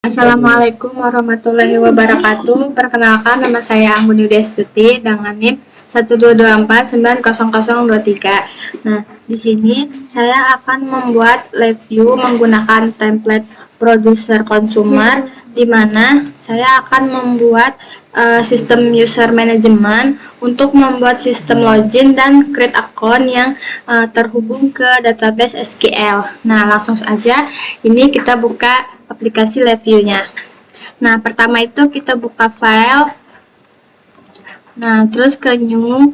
Assalamualaikum warahmatullahi wabarakatuh. Perkenalkan, nama saya Anggun Yudastuti dengan NIM 122490023. Nah, di sini saya akan membuat review menggunakan template producer consumer, di mana saya akan membuat sistem user management untuk membuat sistem login dan create account yang terhubung ke database SQL. Nah, langsung saja ini kita buka aplikasi reviewnya. Nah, pertama itu kita buka file. Nah, terus ke new.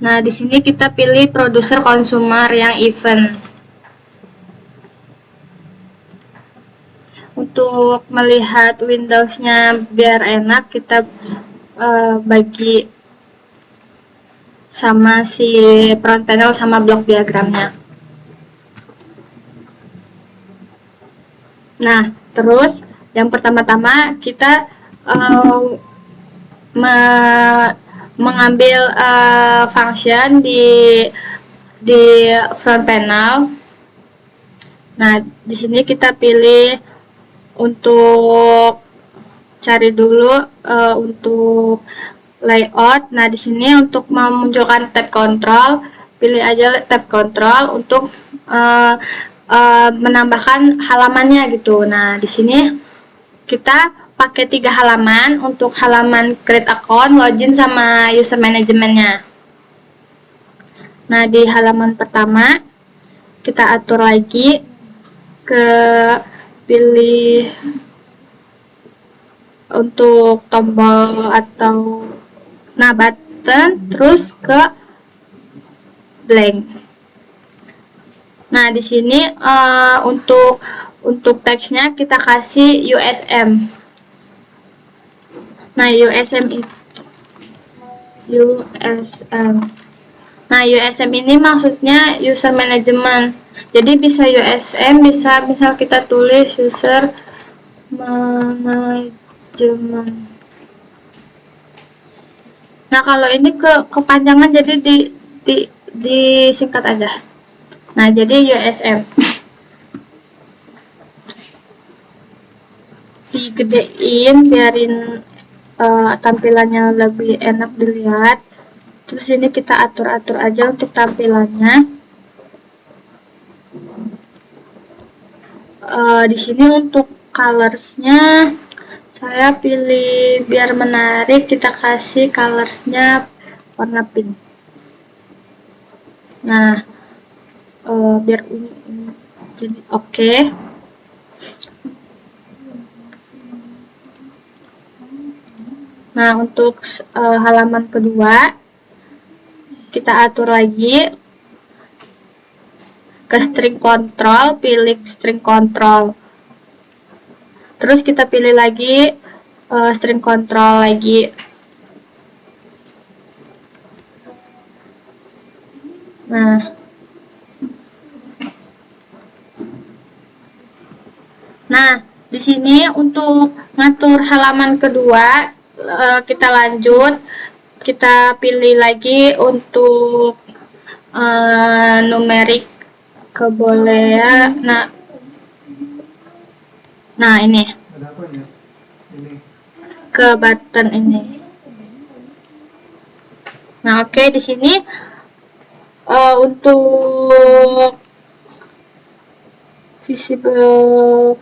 Nah, di sini kita pilih producer consumer yang event. Untuk melihat Windows-nya biar enak, kita bagi sama si front panel sama block diagramnya. Nah, terus yang pertama-tama kita mengambil function di front panel. Nah, di sini kita pilih untuk cari dulu untuk layout. Nah, di sini untuk memunculkan tab control, pilih aja tab control untuk menambahkan halamannya gitu. Nah, di sini kita pakai 3 halaman untuk halaman create account, login, sama user manajemennya. Nah, di halaman pertama kita atur lagi ke pilih untuk tombol atau button, terus ke blank. Nah, di sini untuk teksnya kita kasih USM. Nah, USM ini maksudnya user management. Jadi bisa USM, bisa misal kita tulis user management. Nah, kalau ini kepanjangan jadi disingkat aja. Nah, jadi USM. Digedein biarin tampilannya lebih enak dilihat. Terus ini kita atur-atur aja untuk tampilannya. Di sini untuk colorsnya saya pilih biar menarik, kita kasih colorsnya warna pink. Nah, biar ungu jadi oke. Nah, untuk halaman kedua kita atur lagi ke string control, pilih string control. Terus kita pilih lagi string control lagi. Nah, di sini untuk ngatur halaman kedua kita lanjut, kita pilih lagi untuk numerik kebolehan. Nah, ini ke button ini. Nah, oke, di sini untuk visible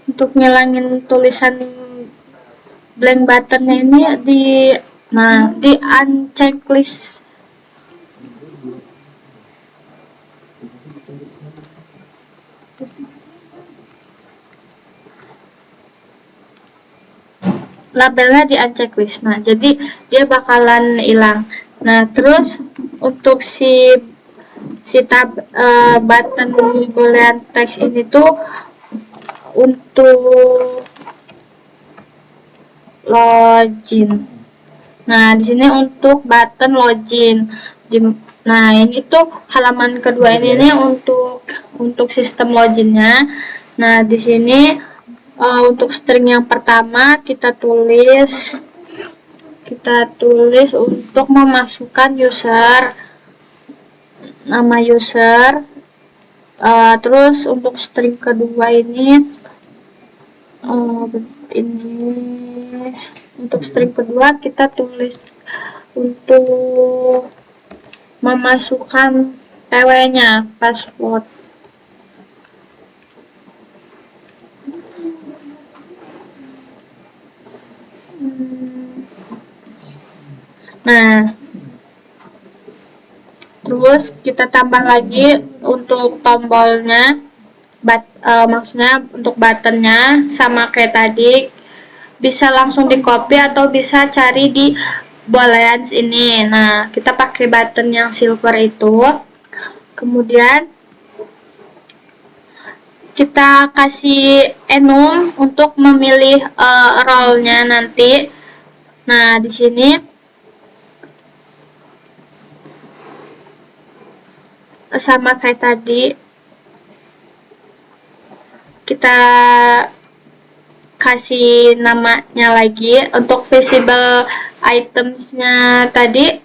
untuk ngilangin tulisan blank buttonnya ini di uncheck list. Labelnya di uncheck list. Nah, jadi dia bakalan hilang. Nah, terus untuk si tab button boolean text ini tuh untuk login. Nah, di sini untuk button login. Nah, ini tuh halaman kedua ini untuk sistem loginnya. Nah, di sini untuk string yang pertama kita tulis untuk memasukkan user nama user. Terus untuk string kedua ini untuk string kedua kita tulis untuk memasukkan PW-nya, password. Nah, terus kita tambah lagi untuk tombolnya, maksudnya untuk buttonnya sama kayak tadi, bisa langsung di copy atau bisa cari di Booleans ini. Nah, kita pakai button yang silver itu. Kemudian kita kasih enum untuk memilih role-nya nanti. Nah, di sini sama kayak tadi, kita kasih namanya lagi. Untuk visible itemsnya tadi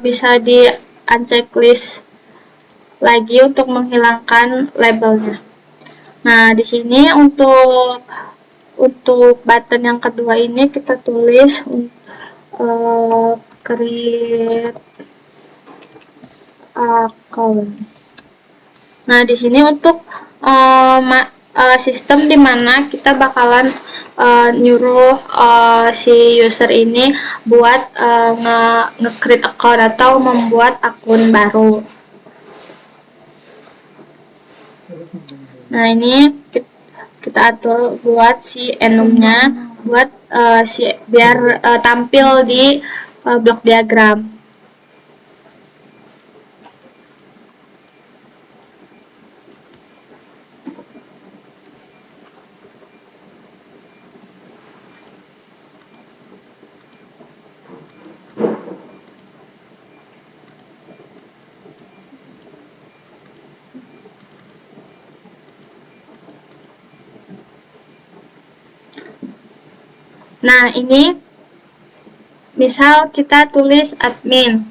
bisa di unchecklist lagi untuk menghilangkan labelnya. Nah, di sini untuk button yang kedua ini kita tulis create account. Nah, di sini untuk sistem dimana kita bakalan nyuruh si user ini buat nge-create account atau membuat akun baru. Nah, ini kita atur buat si enumnya, buat biar tampil di blok diagram. Nah, ini misal kita tulis admin.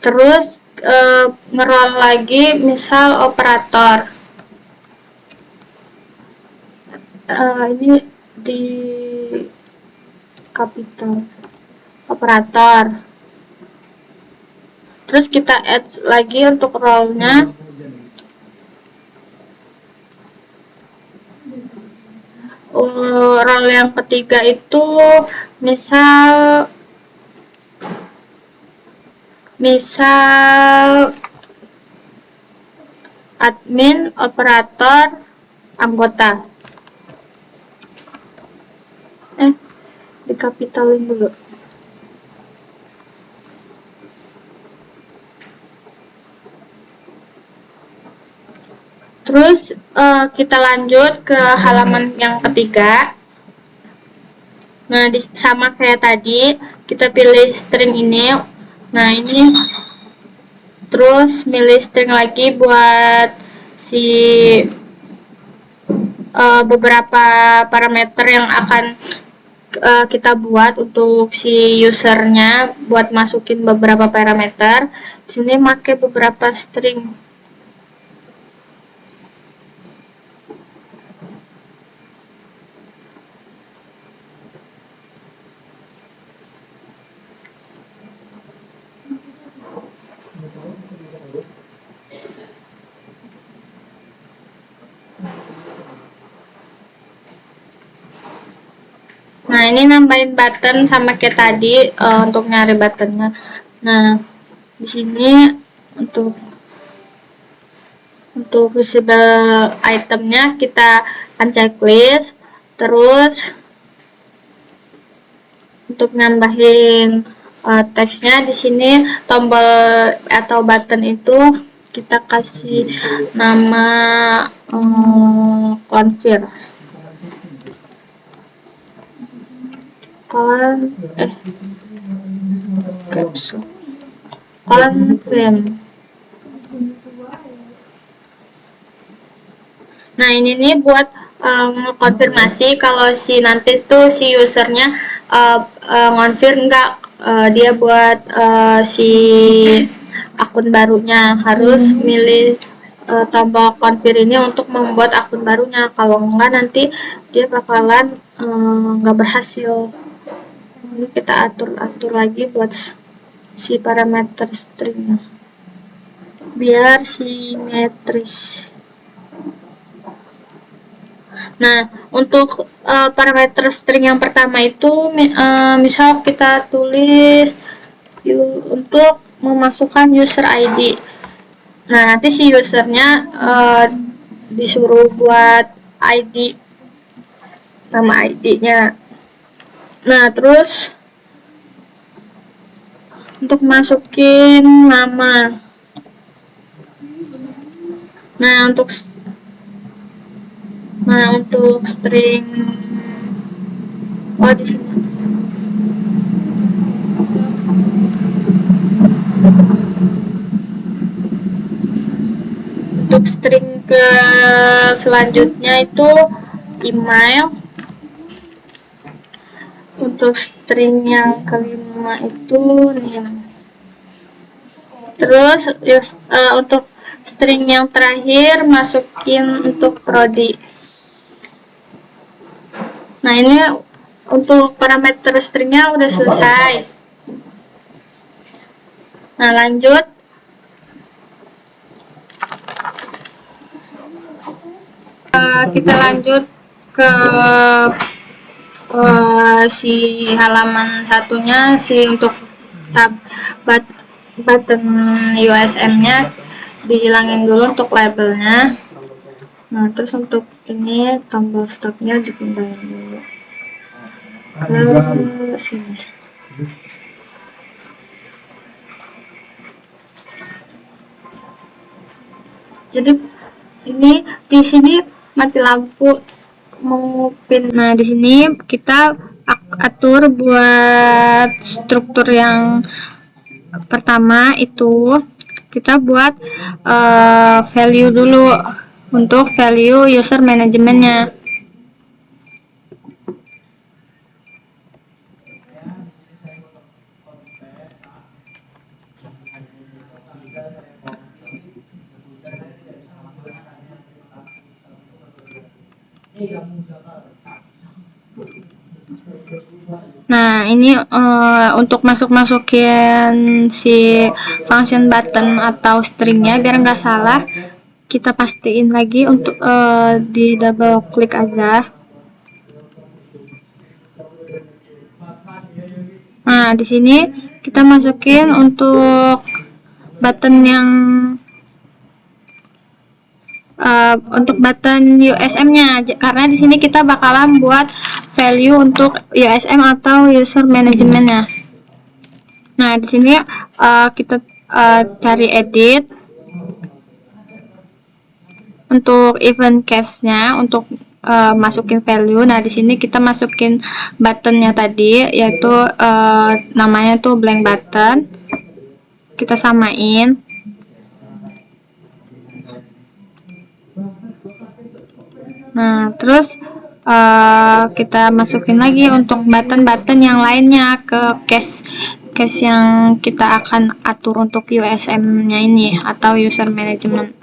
Terus ngerol lagi misal operator. Ini di capital operator. Terus kita add lagi untuk role-nya. Role yang ketiga itu misal admin, operator, anggota. Dikapitalin dulu. Terus kita lanjut ke halaman yang ketiga. Nah, sama kayak tadi, kita pilih string ini. Nah, ini terus milih string lagi buat si beberapa parameter yang akan kita buat untuk si usernya, buat masukin beberapa parameter. Di sini pakai beberapa string. Nah, ini nambahin button sama kayak tadi untuk nyari buttonnya. Nah, di sini untuk visible itemnya kita unchecklist. Terus untuk nambahin teksnya di sini tombol atau button itu kita kasih nama confirm. Confirm. Nah, ini nih buat konfirmasi kalau nanti tuh si usernya ngonfir enggak dia buat si akun barunya. Harus milih tombol konfir ini untuk membuat akun barunya. Kalau enggak nanti dia bakalan nggak berhasil. Ini kita atur lagi buat si parameter stringnya biar simetris. Nah, untuk parameter string yang pertama itu misal kita tulis untuk memasukkan user ID. Nah, nanti si usernya disuruh buat ID, nama ID-nya. Nah, terus untuk masukin nama. Nah, untuk string di sini. Untuk string ke selanjutnya itu email. Untuk string yang kelima itu name. Terus untuk string yang terakhir masukin untuk prodi. Nah, ini untuk parameter stringnya udah selesai. Nah, lanjut kita lanjut ke si halaman satunya, untuk tab button USM-nya dihilangin dulu untuk labelnya. Nah, terus untuk ini tombol stopnya dipindahin dulu ke sini. Jadi ini di sini mati lampu mau pin. Nah, di sini kita atur buat struktur yang pertama itu kita buat value dulu untuk value user manajemennya. Nah, ini untuk masukin si function button atau stringnya biar nggak salah, kita pastiin lagi untuk di double klik aja. Nah, di sini kita masukin untuk button yang untuk button USM-nya, karena di sini kita bakalan buat value untuk USM atau user management-nya. Nah, di sini kita cari edit untuk event case-nya untuk masukin value. Nah, di sini kita masukin button-nya tadi, yaitu namanya tuh blank button. Kita samain. Nah, terus kita masukin lagi untuk button-button yang lainnya ke case yang kita akan atur untuk USM-nya ini atau user management.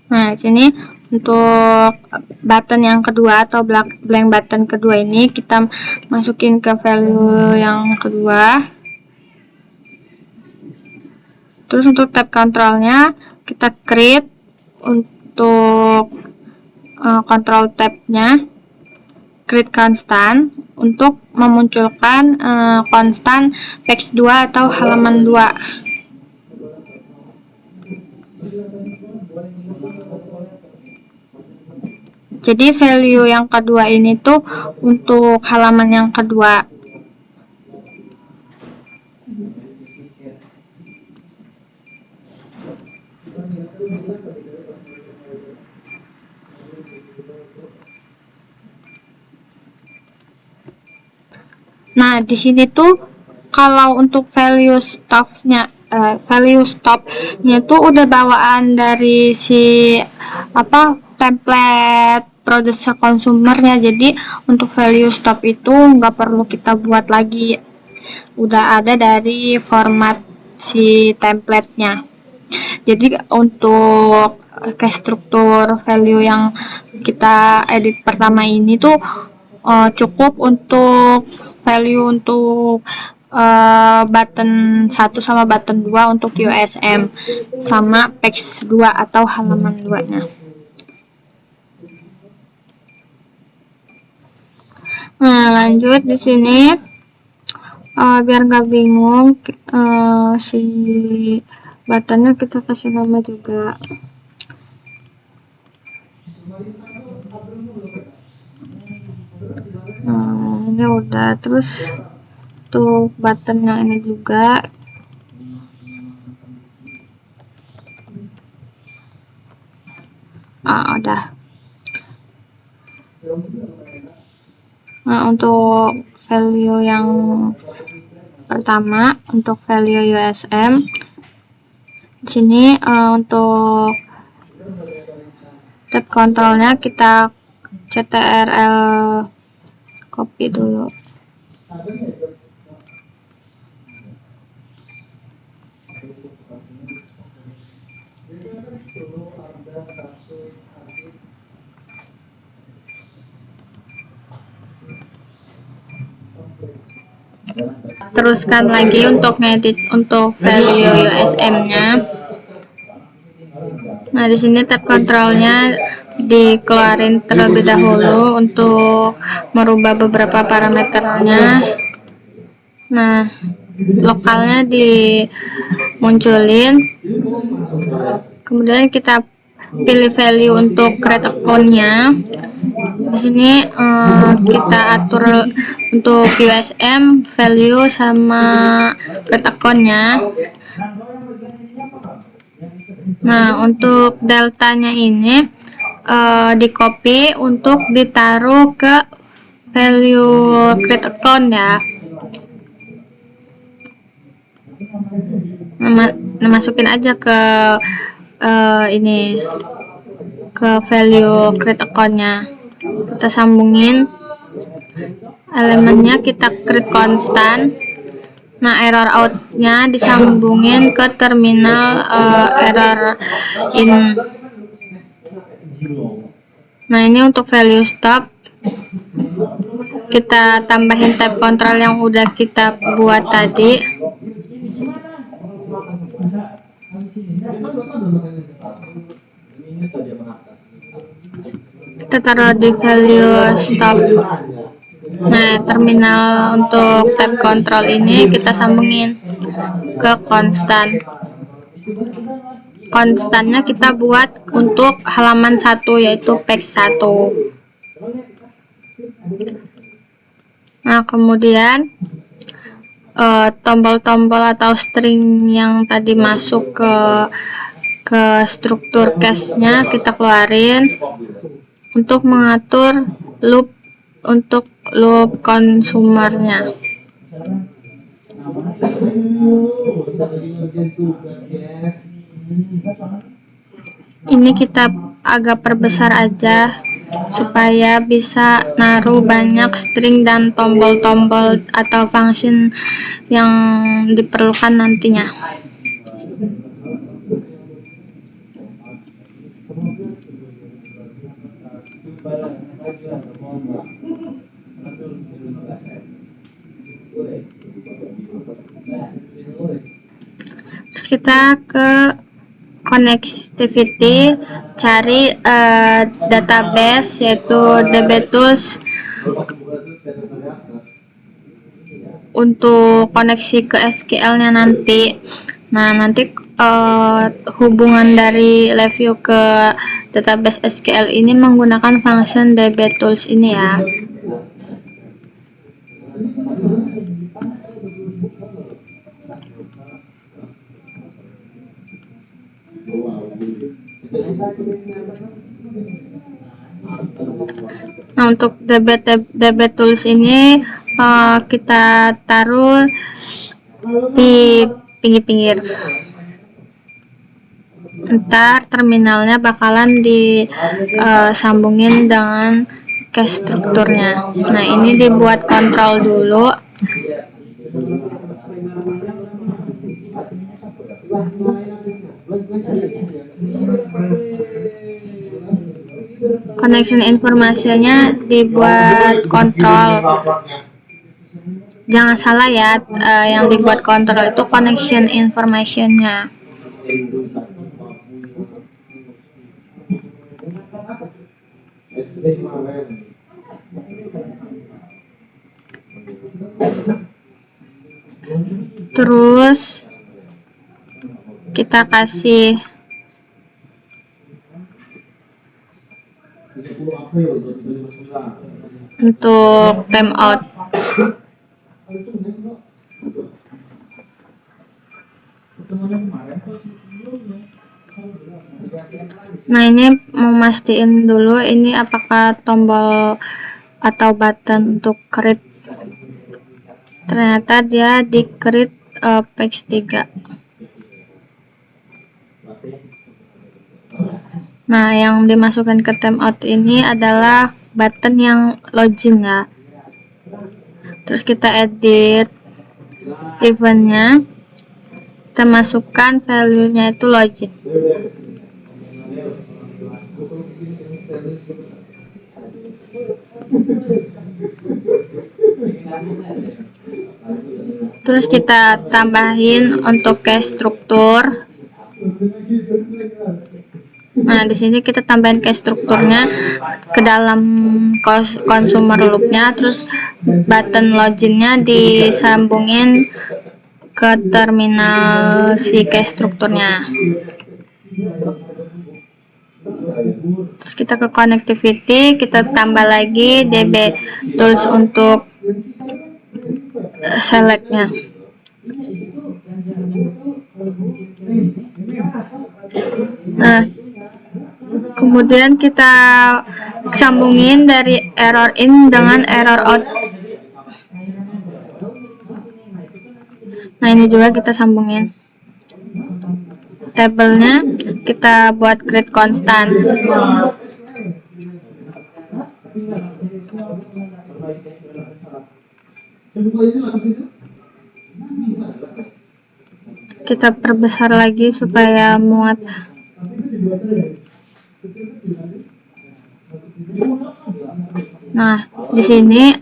Nah, di sini untuk button yang kedua atau blank button kedua ini kita masukin ke value yang kedua. Terus untuk tab controlnya kita create untuk control tabnya create constant untuk memunculkan konstan page 2 atau halaman 2. Jadi value yang kedua ini tuh untuk halaman yang kedua. Nah, di sini tuh kalau untuk value stopnya tuh udah bawaan dari si template producer consumernya. Jadi untuk value stop itu nggak perlu kita buat lagi, udah ada dari format si templatenya. Jadi untuk ke struktur value yang kita edit pertama ini tuh cukup untuk value untuk button 1 sama button 2 untuk USM sama page 2 atau halaman 2 nya. Nah, lanjut di sini biar nggak bingung si buttonnya kita kasih nama juga. Nah, ini udah. Terus untuk button yang ini juga udah. Nah, untuk value yang pertama, untuk value USM di sini untuk tab kontrolnya kita CTRL copy dulu. Teruskan lagi untuk ngedit untuk value USM-nya. Nah, di sini tab kontrolnya dikeluarin terlebih dahulu untuk merubah beberapa parameternya. Nah, lokalnya dimunculin. Kemudian kita pilih value untuk create account-nya. Di sini kita atur untuk USM value sama create account-nya. Nah, untuk deltanya ini di copy untuk ditaruh ke value create account ya. Masukin aja ke ini ke value create account-nya. Kita sambungin elemennya, kita create constant. Nah, error out-nya disambungin ke terminal error in. Nah, ini untuk value stop kita tambahin tab kontrol yang udah kita buat tadi. Kita taruh di value stop. Nah, terminal untuk tab kontrol ini kita sambungin ke konstan. Konstannya kita buat untuk halaman 1 yaitu page 1. Nah, kemudian tombol-tombol atau string yang tadi masuk ke struktur cache-nya kita keluarin untuk mengatur loop untuk loop konsumernya. Ini kita agak perbesar aja supaya bisa naruh banyak string dan tombol-tombol atau function yang diperlukan nantinya. Terus kita ke connectivity, cari database yaitu DBTools untuk koneksi ke SQL-nya nanti. Nah, nanti hubungan dari LabVIEW ke database SQL ini menggunakan function DBTools ini ya. Nah, untuk DBTools ini kita taruh di pinggir-pinggir. Ntar terminalnya bakalan disambungin dengan cache strukturnya. Nah, ini dibuat kontrol dulu. Connection informasinya dibuat kontrol. Jangan salah ya, yang dibuat kontrol itu connection informationnya. Terus kita kasih untuk timeout. Nah, ini mau mastiin dulu ini apakah tombol atau button untuk create. Ternyata dia di create page 3. Nah, yang dimasukkan ke timeout ini adalah button yang login ya. Terus kita edit eventnya, kita masukkan value-nya itu login. Terus kita tambahin untuk cache struktur. Nah, di sini kita tambahin cache strukturnya ke dalam consumer loop-nya, terus button loginnya disambungin ke terminal si cache strukturnya. Terus kita ke connectivity, kita tambah lagi DB tools untuk selectnya. Nah, kemudian kita sambungin dari error in dengan error out. Nah, ini juga kita sambungin. Tabelnya kita buat create constant. Kita perbesar lagi supaya muat. Nah, di sini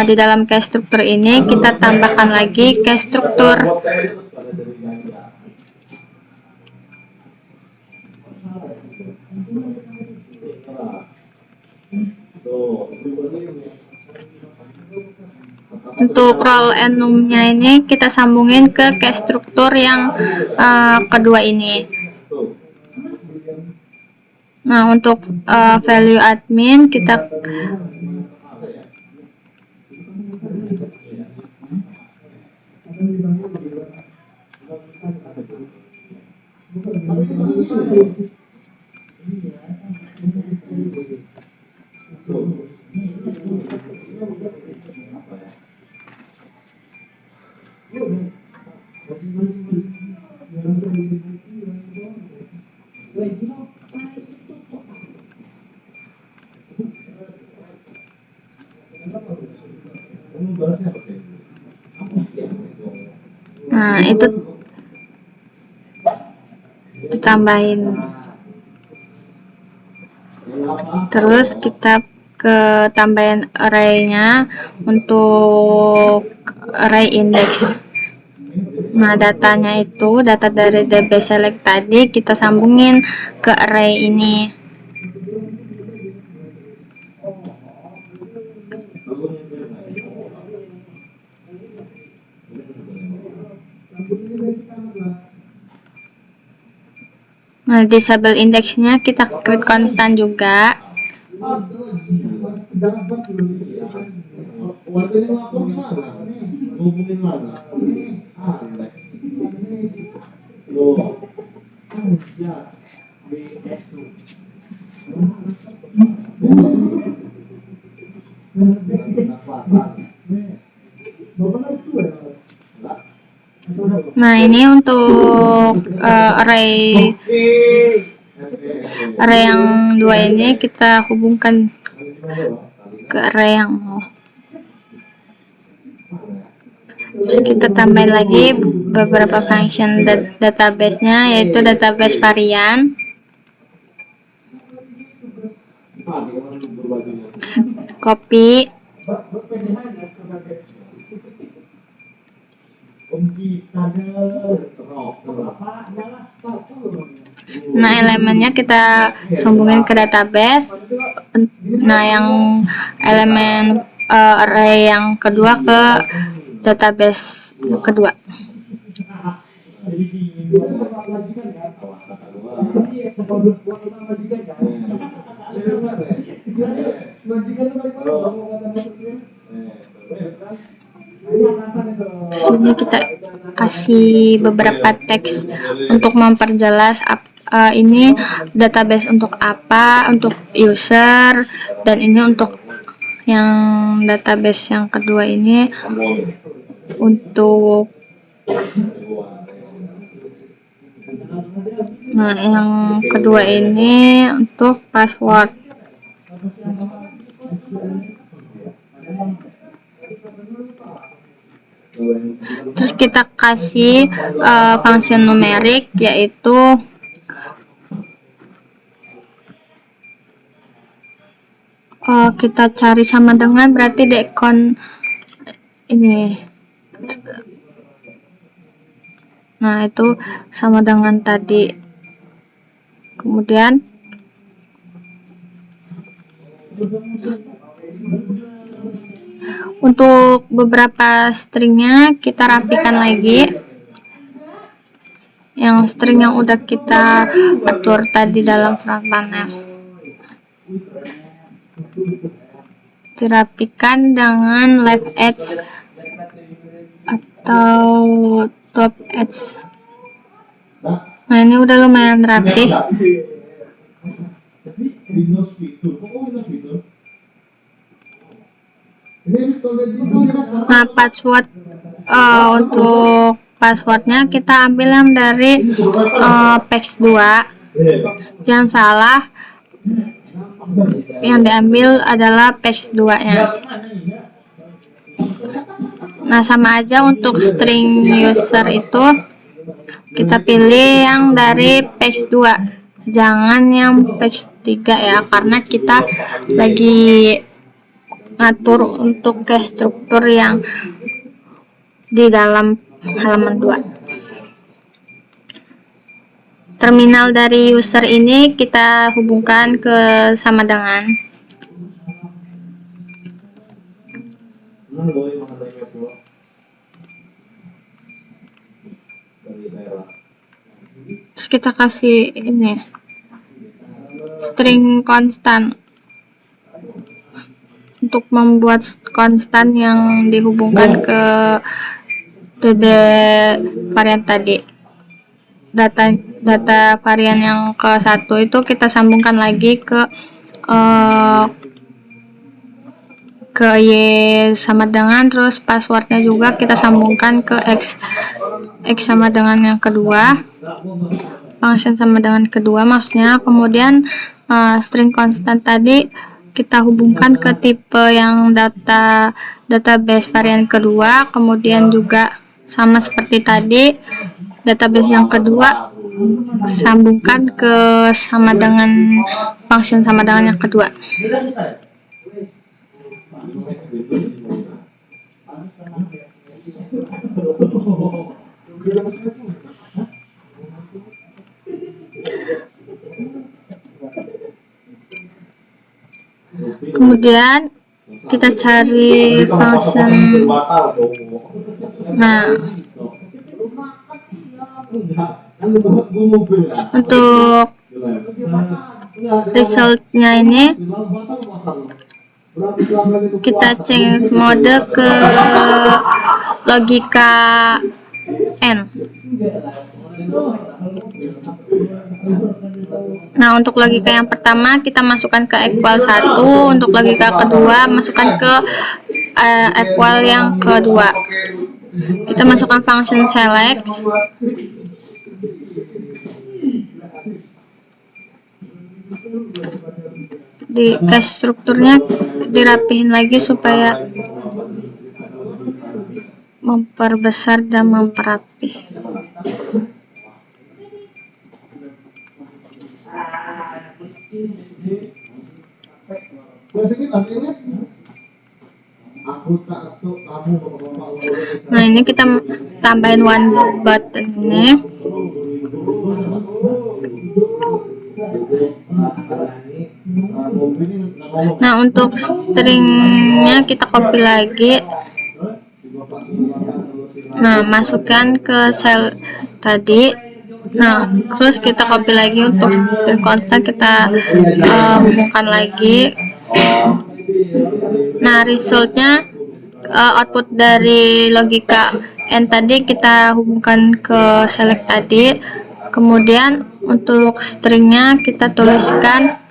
di dalam cache struktur ini kita tambahkan lagi cache struktur. Untuk roll enum-nya ini kita sambungin ke cache struktur yang kedua ini. Nah, untuk value admin kita itu ditambahin. Terus kita ke tambahin array-nya untuk array index. Nah, datanya itu data dari DB select tadi kita sambungin ke array ini. Nah, disable indexnya kita create constant juga. Nah, ini untuk array yang dua ini kita hubungkan ke array yang mau. Terus kita tambahin lagi beberapa function database-nya, yaitu database varian, copy, nah elemennya kita sambungin ke database. Nah, yang elemen array yang kedua ke database kedua. Sini kita kasih beberapa teks untuk memperjelas ini database untuk apa, untuk user, dan ini untuk yang database yang kedua ini untuk yang kedua ini untuk password. Terus kita kasih function numerik, yaitu kita cari sama dengan, berarti dekon ini. Nah, itu sama dengan tadi. Kemudian untuk beberapa stringnya kita rapikan lagi. Yang string yang udah kita atur tadi dalam front panel dirapikan dengan left edge atau top edge. Nah, ini udah lumayan rapi. Nah, password untuk passwordnya kita ambil yang dari page 2. Jangan salah, yang diambil adalah page 2 nya. Nah, sama aja untuk string user itu kita pilih yang dari page 2, jangan yang page 3 ya, karena kita lagi ngatur untuk ke struktur yang di dalam halaman 2. Terminal dari user ini kita hubungkan ke sama dengan. Terus kita kasih ini string konstan untuk membuat konstan yang dihubungkan ke DB varian tadi. Data varian yang ke-1 itu kita sambungkan lagi ke Y sama dengan, terus passwordnya juga kita sambungkan ke X sama dengan yang kedua, function sama dengan kedua maksudnya. Kemudian string konstan tadi kita hubungkan ke tipe yang database varian kedua, kemudian juga sama seperti tadi, database yang kedua sambungkan ke sama dengan function sama dengan yang kedua. Kemudian kita cari function. Nah, untuk resultnya ini kita change mode ke logika N. Nah, untuk logika yang pertama kita masukkan ke equal 1, untuk logika kedua masukkan ke equal yang kedua. kita masukkan function select. Di case strukturnya dirapihin lagi supaya memperbesar dan memperapih. Nah, ini kita tambahin one button ini. Nah, untuk stringnya kita copy lagi. Nah, masukkan ke sel tadi. Nah, terus kita copy lagi untuk string constant, kita hubungkan lagi. Nah, resultnya output dari logika and tadi kita hubungkan ke select tadi. Kemudian untuk stringnya kita tuliskan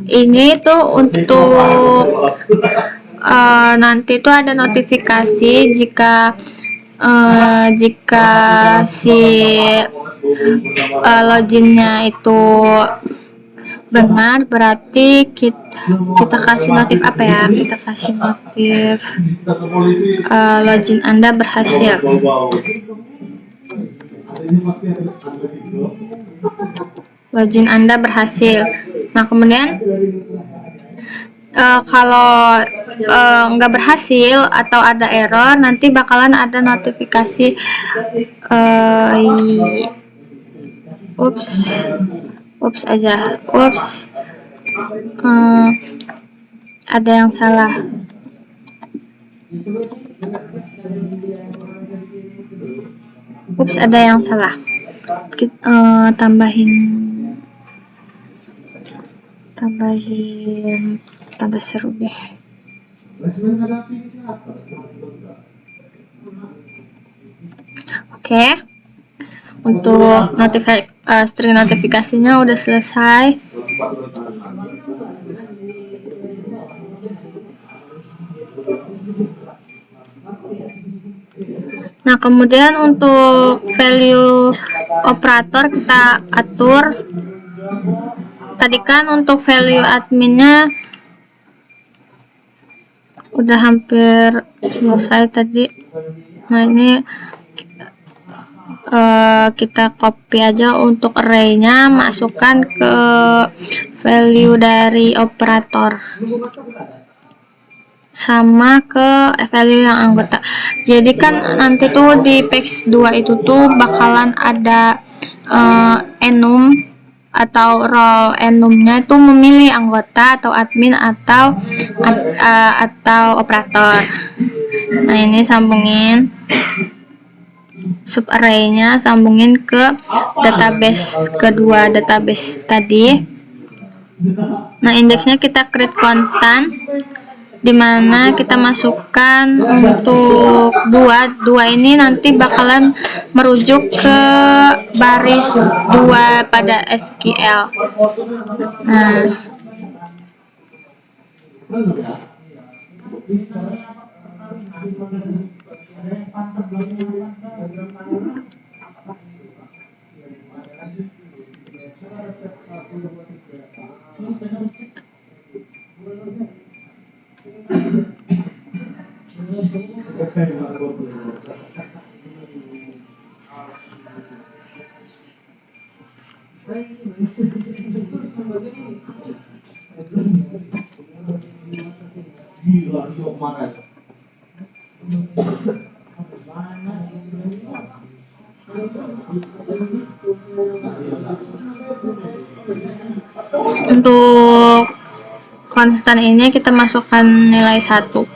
ini tuh untuk nanti tuh ada notifikasi jika si loginnya itu benar, berarti kita kasih notif apa ya? Kita kasih notif login Anda berhasil. Login Anda berhasil. Nah, kemudian kalau nggak berhasil atau ada error, nanti bakalan ada notifikasi ada yang salah. Ada yang salah. Kita tambah seru deh. Oke. Untuk string notifikasinya udah selesai. Nah, kemudian untuk value operator kita atur. Tadi kan untuk value adminnya udah hampir selesai tadi. Nah, ini kita copy aja untuk array-nya, masukkan ke value dari operator sama ke value yang anggota. Jadi kan nanti tuh di page 2 itu tuh bakalan ada enum atau role enumnya itu memilih anggota atau admin atau operator. Nah, ini sambungin subarray-nya, sambungin ke database kedua, database tadi. Nah, indeksnya kita create constant, dimana kita masukkan untuk dua ini nanti bakalan merujuk ke baris 2 pada SQL. Nah, untuk konstan ini kita masukkan nilai 1.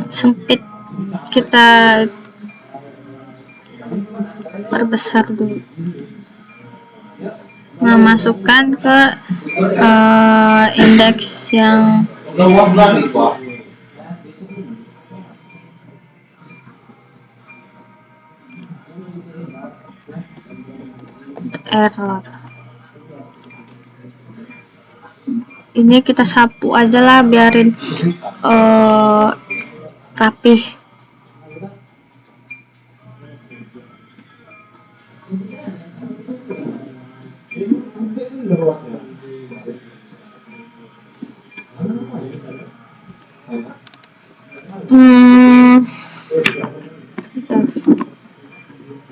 Sempit, kita perbesar dulu. Nah, masukkan ke indeks yang error. Ini kita sapu aja lah, biarin rapih.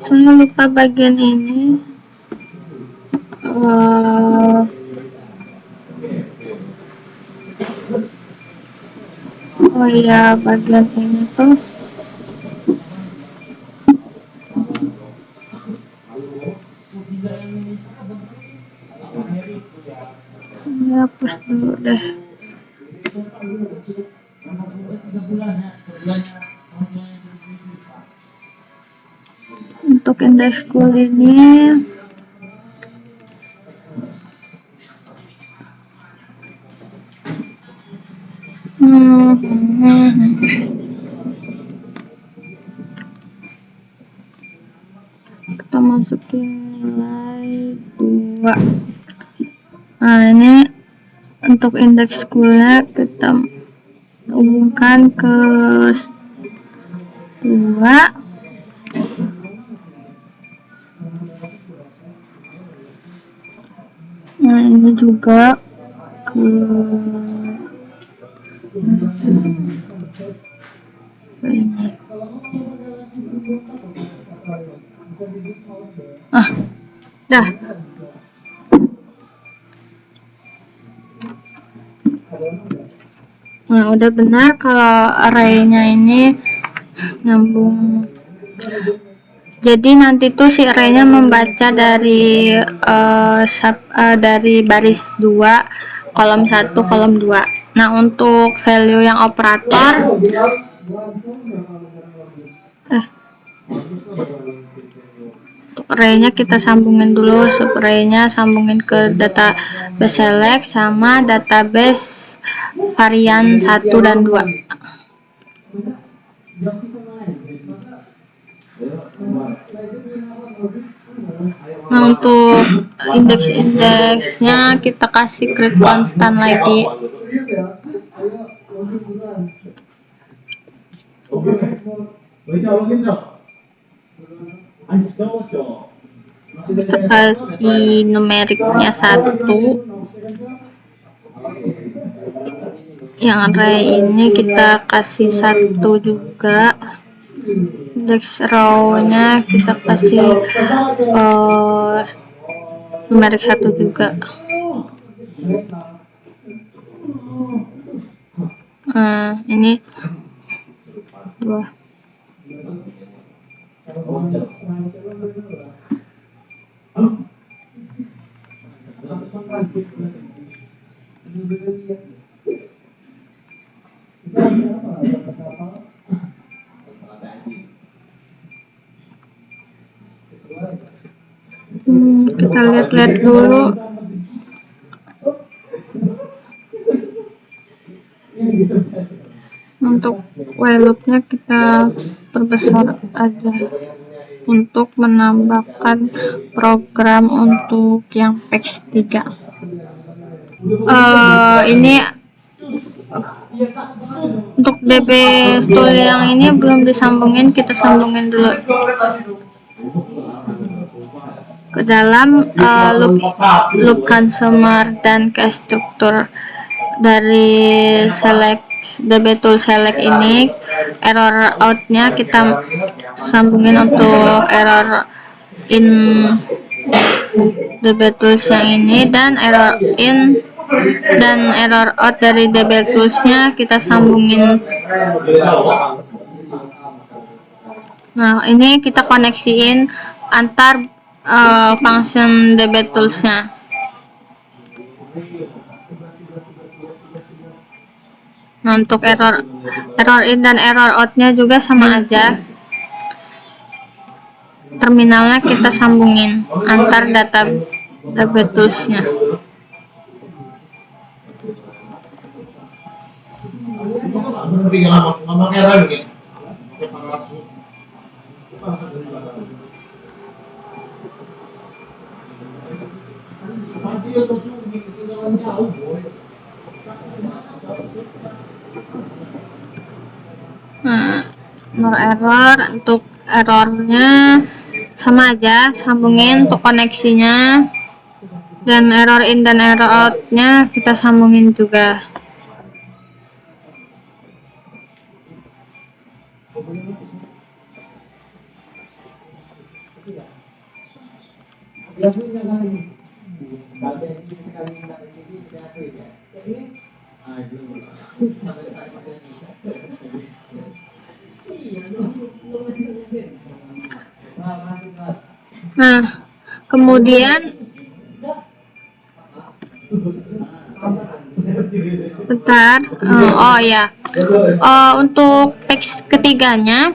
Saya lupa bagian ini. Oh iya, bagian ini tuh hapus dulu deh. Untuk indeks school ini kita masukin nilai 2. Nah, ini untuk indeks schoolnya kita hubungkan ke 2. Nah, ini juga ke ini. Dah. Nah, udah benar kalau array-nya ini nyambung. Jadi nanti tuh si array-nya membaca dari dari baris 2, kolom 1, kolom 2. Nah, untuk value yang operator array-nya kita sambungin dulu, array-nya sambungin ke database select sama database varian 1 dan 2. Nah, untuk indeks-indeksnya kita kasih create constant lagi. Kita kasih numeriknya 1. Yang array ini kita kasih 1 juga. Indeks row-nya kita kasih numerik 1 juga. Ini 2. Kita lihat-lihat dulu. Untuk while loop-nya kita perbesar aja untuk menambahkan program untuk yang PEX3. Ini untuk DB tool yang ini belum disambungin, kita sambungin dulu ke dalam loop consumer dan ke struktur dari select DB tool select ini. Error out-nya kita sambungin untuk error in DB tools yang ini, dan error in dan error out dari DB tools-nya kita sambungin. Nah, ini kita koneksiin antar function DB tools-nya. Nah, untuk error in dan error out-nya juga sama aja. Terminalnya kita sambungin antar data DB tools-nya. Nah, no error. Untuk errornya sama aja, sambungin untuk koneksinya, dan error in dan error outnya kita sambungin juga. Nah, kemudian bentar, oh ya, untuk teks ketiganya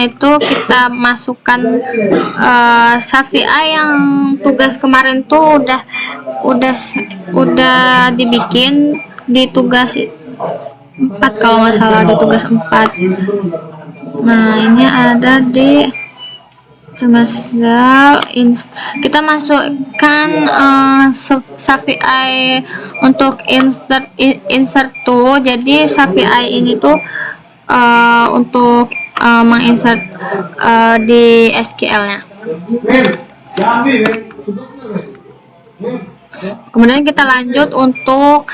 itu kita masukkan Safia yang tugas kemarin tuh udah dibikin di tugas 4 kalau nggak salah, di tugas 4. Nah, ini ada di Semasal kita masukkan Safia untuk insert tuh. Jadi Safia ini tuh untuk menginsert di SQL-nya. Kemudian kita lanjut untuk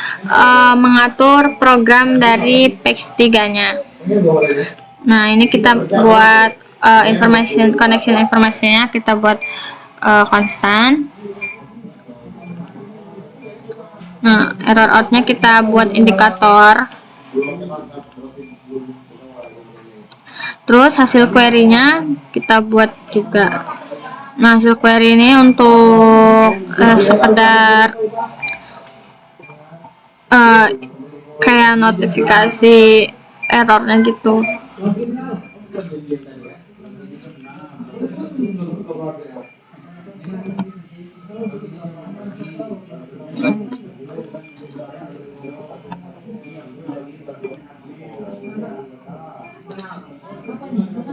mengatur program dari PEX3-nya. Nah, ini kita buat connection informasinya kita buat konstan. Nah, error outnya kita buat indikator. Terus hasil query-nya kita buat juga. Nah, hasil query ini untuk sekedar kayak notifikasi errornya gitu.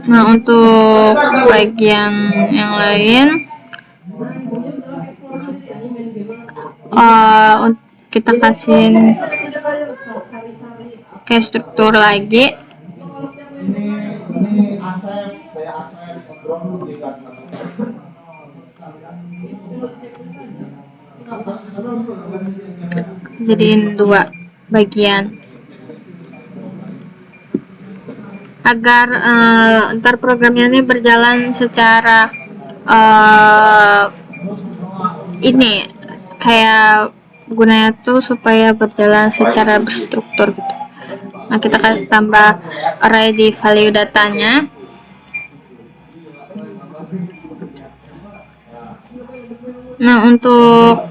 Nah, untuk bagian yang lain kita kasih kayak struktur lagi. Jadiin 2 bagian agar ntar programnya ini berjalan secara ini kayak gunanya tuh supaya berjalan secara berstruktur gitu. Nah, kita kasih tambah array di value datanya. Nah, untuk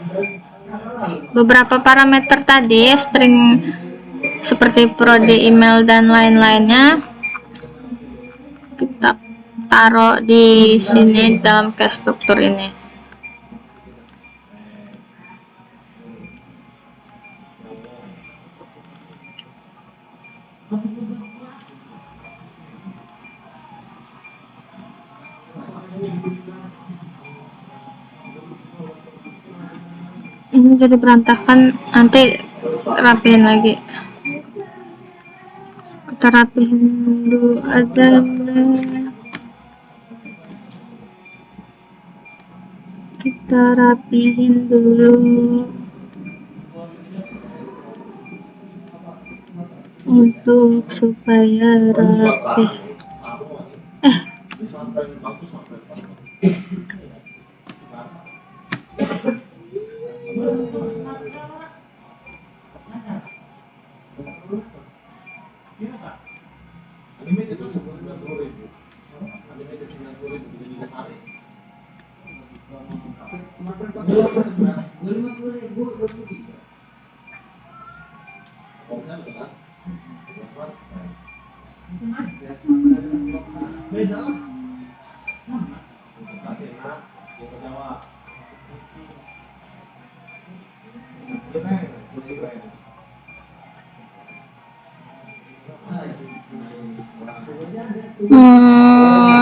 beberapa parameter tadi, string seperti prodi, email, dan lain-lainnya kita taruh di sini dalam case struktur ini. Ini jadi berantakan, nanti rapihin lagi. Kita rapihin dulu aja. Kita rapihin dulu untuk supaya rapi.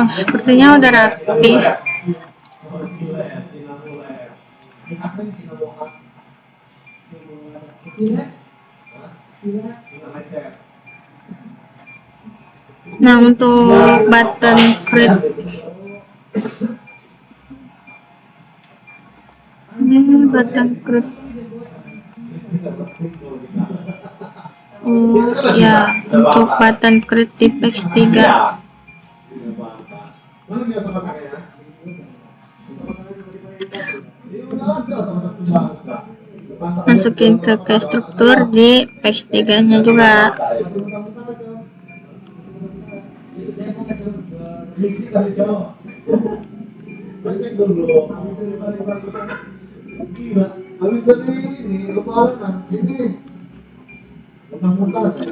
Sepertinya udah rapi. Nah, untuk button create ini button create. Oh ya, untuk button create di PX3 masukin ke struktur di PX3 nya juga.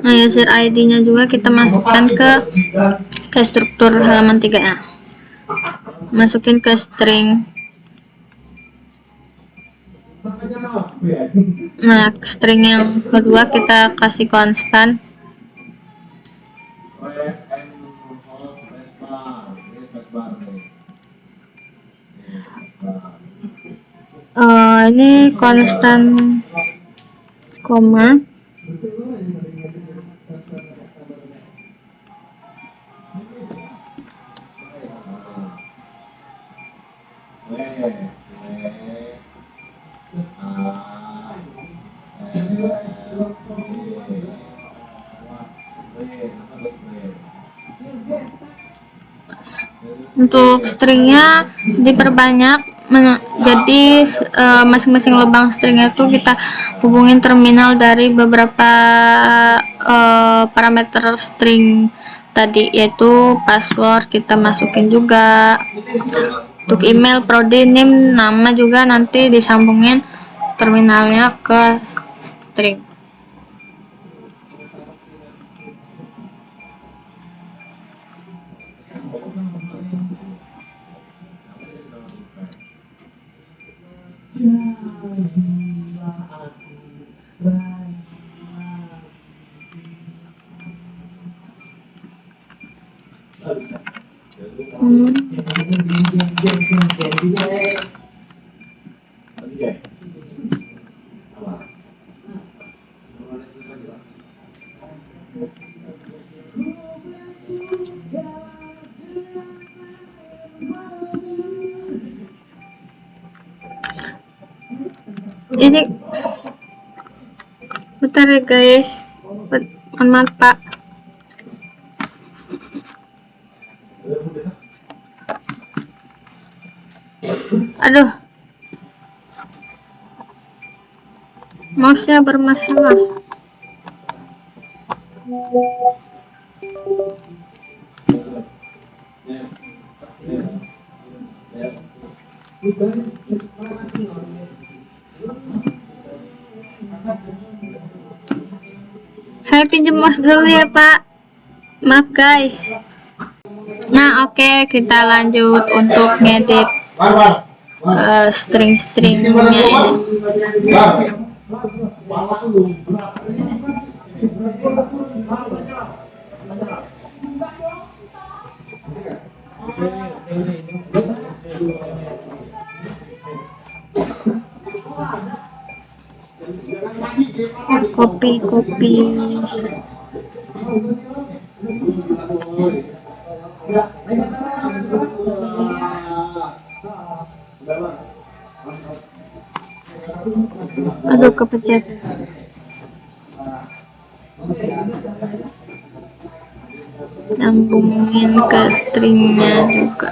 Nah, user ID nya juga kita masukkan ke struktur halaman 3 nya. Masukin ke string. Nah, string yang kedua kita kasih konstan. Ini konstan koma. Untuk stringnya diperbanyak, jadi masing-masing lubang stringnya itu kita hubungin terminal dari beberapa parameter string tadi, yaitu password kita masukin juga. Untuk email, prodi, name, nama juga nanti disambungin terminalnya ke string. Ini bentar ya guys, mohon maaf Pak. Aduh, mouse-nya bermasalah. Saya pinjam mouse dulu ya Pak, maaf guys. Nah oke, kita lanjut untuk ngedit string-stringnya ini. Copy. Aduh, kepencet. Nyambungin ke stringnya juga.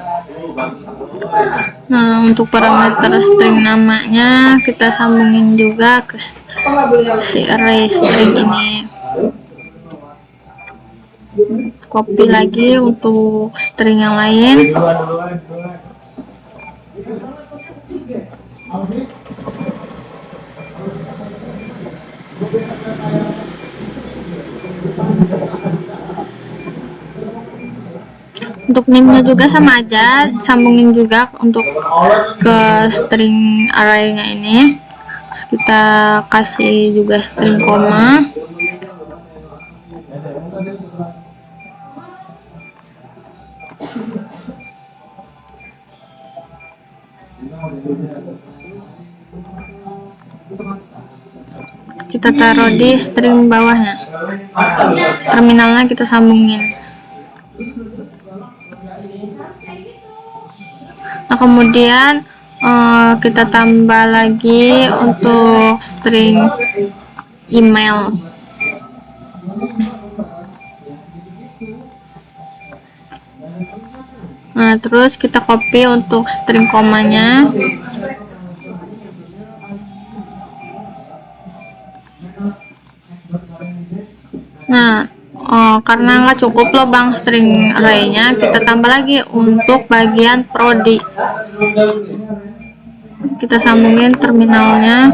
Nah, untuk parameter string namanya kita sambungin juga ke si array string ini. Copy lagi untuk string yang lain. Untuk name-nya juga sama aja, sambungin juga untuk ke string array-nya ini. Terus kita kasih juga string koma. kita taruh di string bawahnya, terminalnya kita sambungin. Nah, kemudian kita tambah lagi untuk string email. Nah, terus kita copy untuk string komanya. Nah, karena nggak cukup lubang string array-nya, kita tambah lagi untuk bagian prodi. Kita sambungin terminalnya.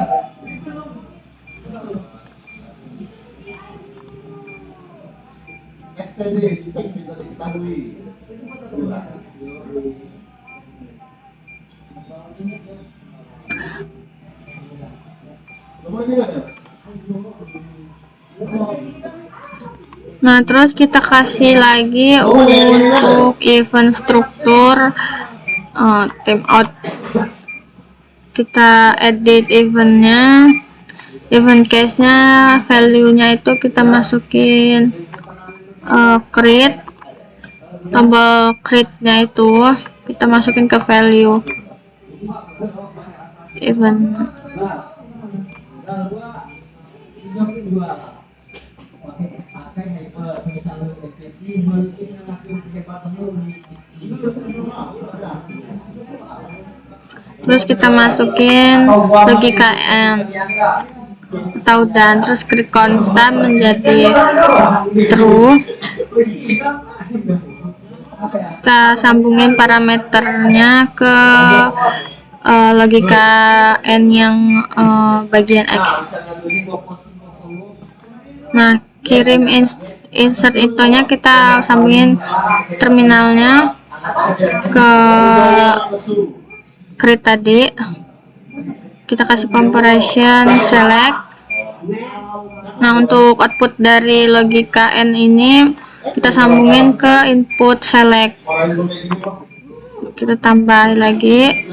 Nah, terus kita kasih lagi untuk event struktur timeout. Kita edit eventnya, event case-nya, value-nya itu kita masukin create, tombol create-nya itu kita masukin ke value event. Terus kita masukin logika and atau dan, terus create constant menjadi true. Kita sambungin parameternya ke logika and yang bagian x. Nah, kirim insert infonya kita sambungin terminalnya ke create tadi. Kita kasih comparison select. Nah, untuk output dari logika and ini kita sambungin ke input select. Kita tambah lagi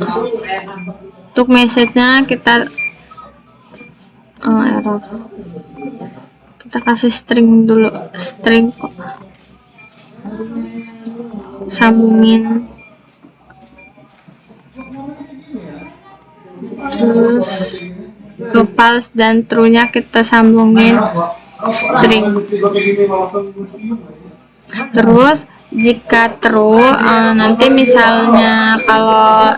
untuk message-nya, kita error. Kita kasih string dulu, string sambungin, terus ke false dan true-nya kita sambungin string. Terus jika true, nanti misalnya kalau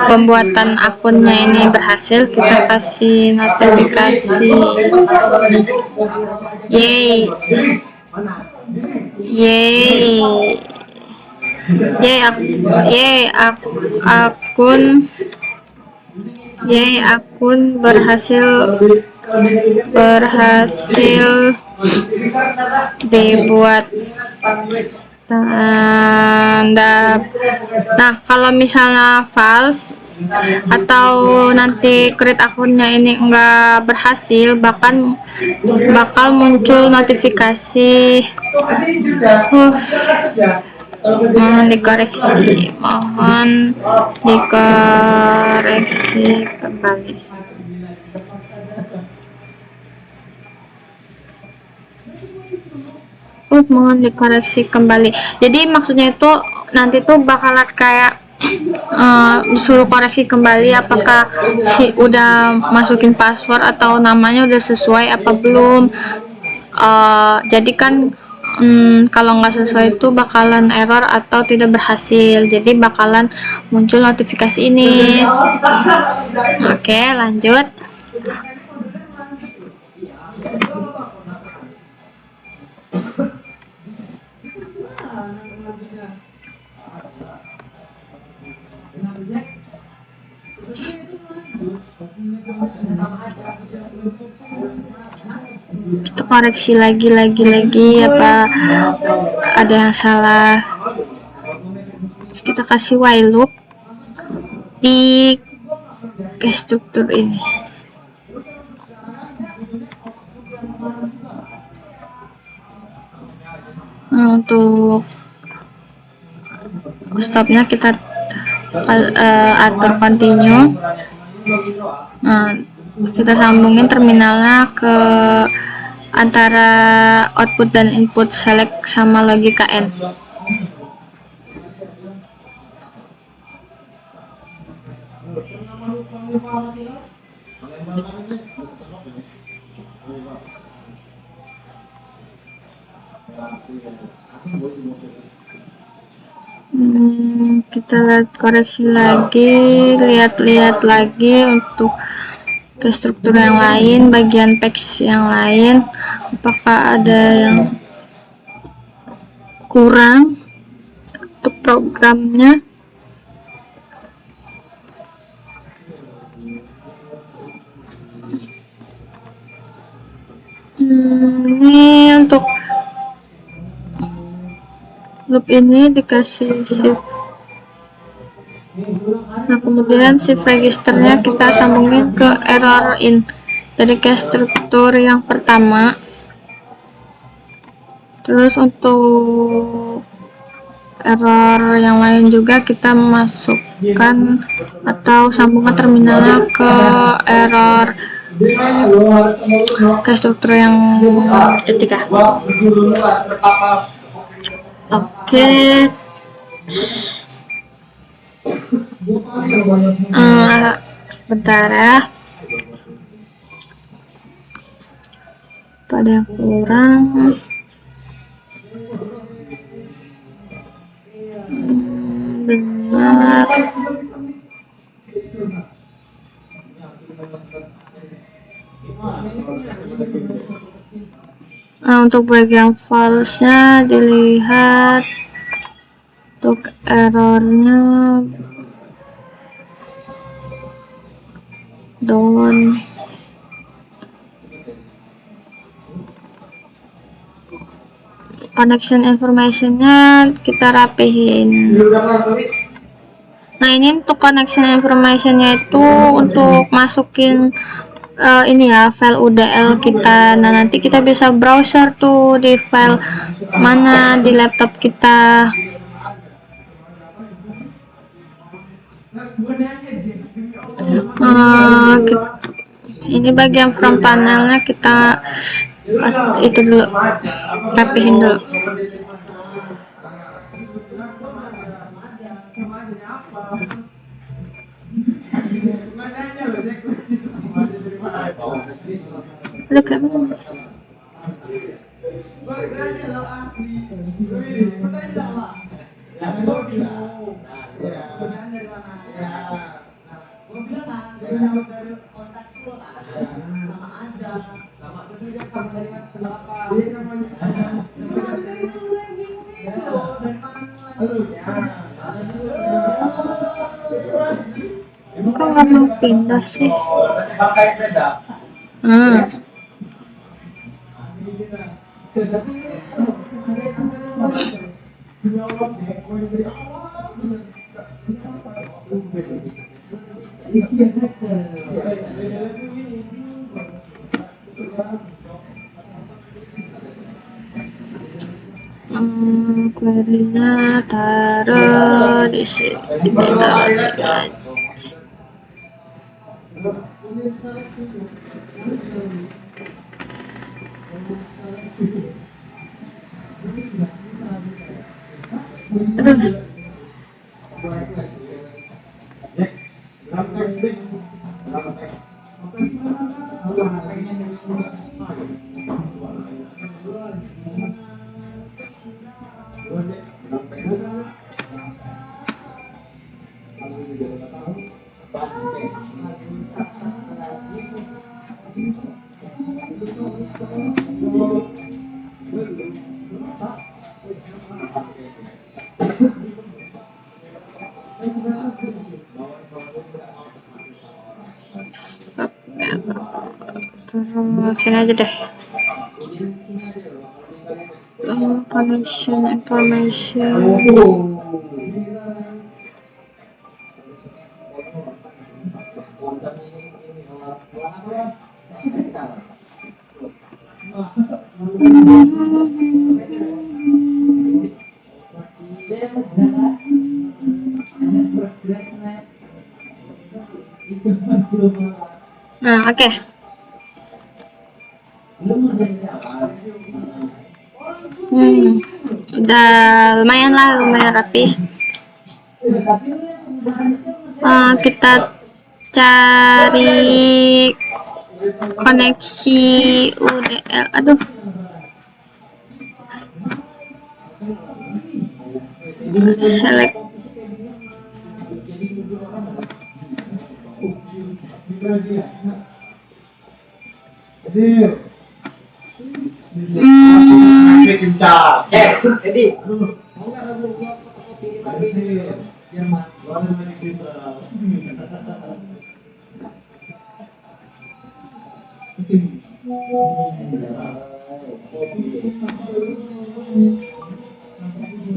pembuatan akunnya ini berhasil, kita kasih notifikasi yay akun berhasil dibuat. Nah, kalau misalnya false atau nanti create akunnya ini enggak berhasil, bakal muncul notifikasi mohon dikoreksi kembali. Mohon dikoreksi kembali. Jadi maksudnya itu nanti tuh bakalan kayak disuruh koreksi kembali apakah si udah masukin password atau namanya udah sesuai apa belum. Jadi kan kalau nggak sesuai itu bakalan error atau tidak berhasil, jadi bakalan muncul notifikasi ini. Oke, lanjut. Kita koreksi lagi apa ada yang salah. Terus kita kasih while loop di struktur ini. Nah, untuk stopnya kita atur continue. Nah, kita sambungin terminalnya ke antara output dan input select sama logika N. Kita lihat koreksi lagi, lihat-lihat lagi untuk ke struktur yang lain, bagian text yang lain, apakah ada yang kurang untuk programnya. Ini untuk loop ini dikasih shift. Nah, kemudian shift registernya kita sambungin ke error in, jadi ke struktur yang pertama. Terus untuk error yang lain juga kita masukkan atau sambungkan terminalnya ke error ke struktur yang ketiga. Oke. Bentar ya, pada yang kurang. Benar. Nah, untuk bagian false-nya dilihat untuk errornya down. Connection information-nya kita rapihin. Nah, ini untuk connection information-nya itu untuk masukin ini ya, file UDL kita. Nah, nanti kita bisa browser tuh di file mana di laptop kita. Ini bagian front panelnya kita itu dulu, rapihin dulu. Udah kayak mana? Kok nggak mau pindah sih? Query-nya taruh di sini, taruh sini aja. Terus sini aja deh. Connection information. Nah, oke. Udah lumayan rapi. Kita cari koneksi UDL. Aduh, select.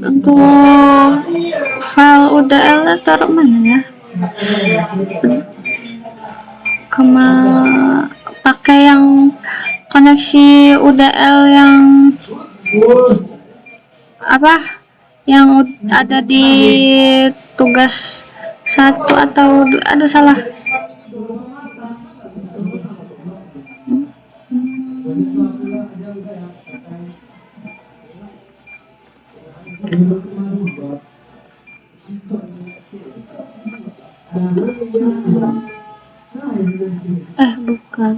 Untuk file UDL taruh mana ya? Pakai yang koneksi UDL yang apa? Yang ada di tugas 1 atau ada salah? Bukan.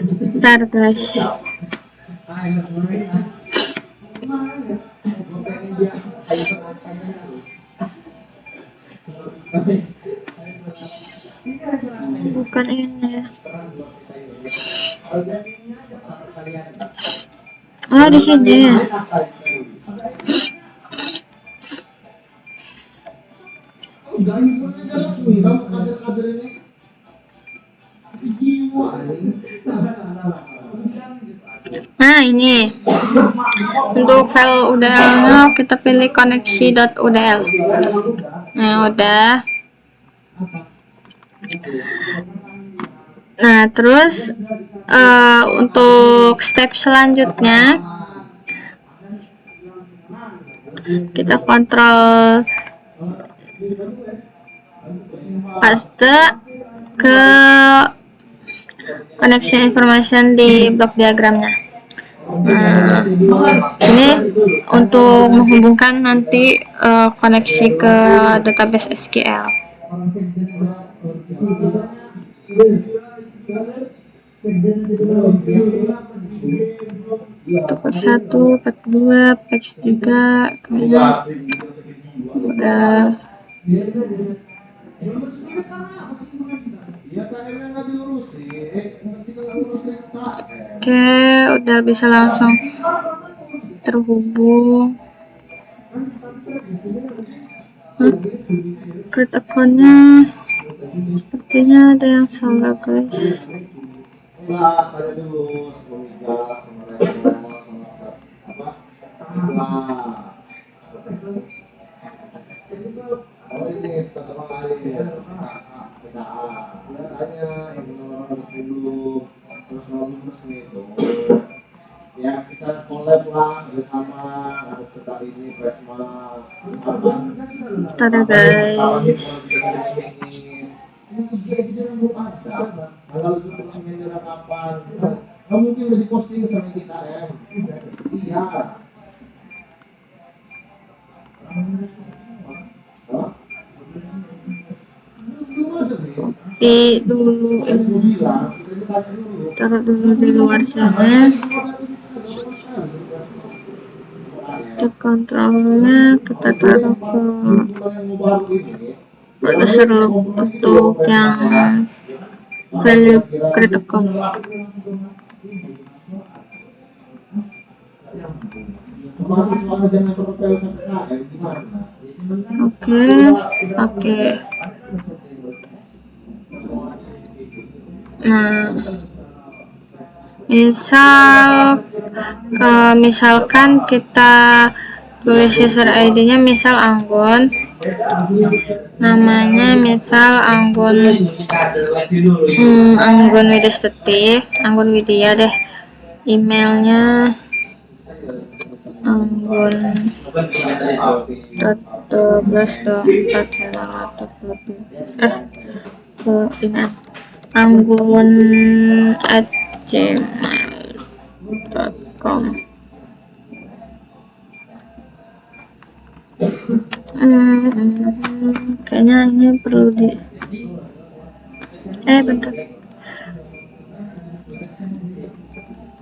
Bentar guys. Bukan ini. Di sini. Nah, ini untuk file UDL-nya kita pilih koneksi.udl. Nah, udah. Nah, terus untuk step selanjutnya kita kontrol paste ke koneksi information di blok diagramnya. Nah, ini untuk menghubungkan nanti koneksi ke database SQL. Page 1, page 2, page 3 udah. Oke, udah bisa langsung terhubung. Create account-nya sepertinya ada yang salah guys. Ya, kita collab lah bersama kita ini Presma. Tada guys. Kalau itu semenjak kapan? Kamu mungkin udah diposting sama kita ya? Iya. Dulu ini taruh dulu di luar sana. Untuk kontrolnya kita taruh ke producer loop untuk yang value create account. Oke. Nah, misalkan kita tulis user ID-nya misal Anggun, namanya misal Anggun Widya deh. emailnya anggun.12.4 kayaknya ini perlu di bentar,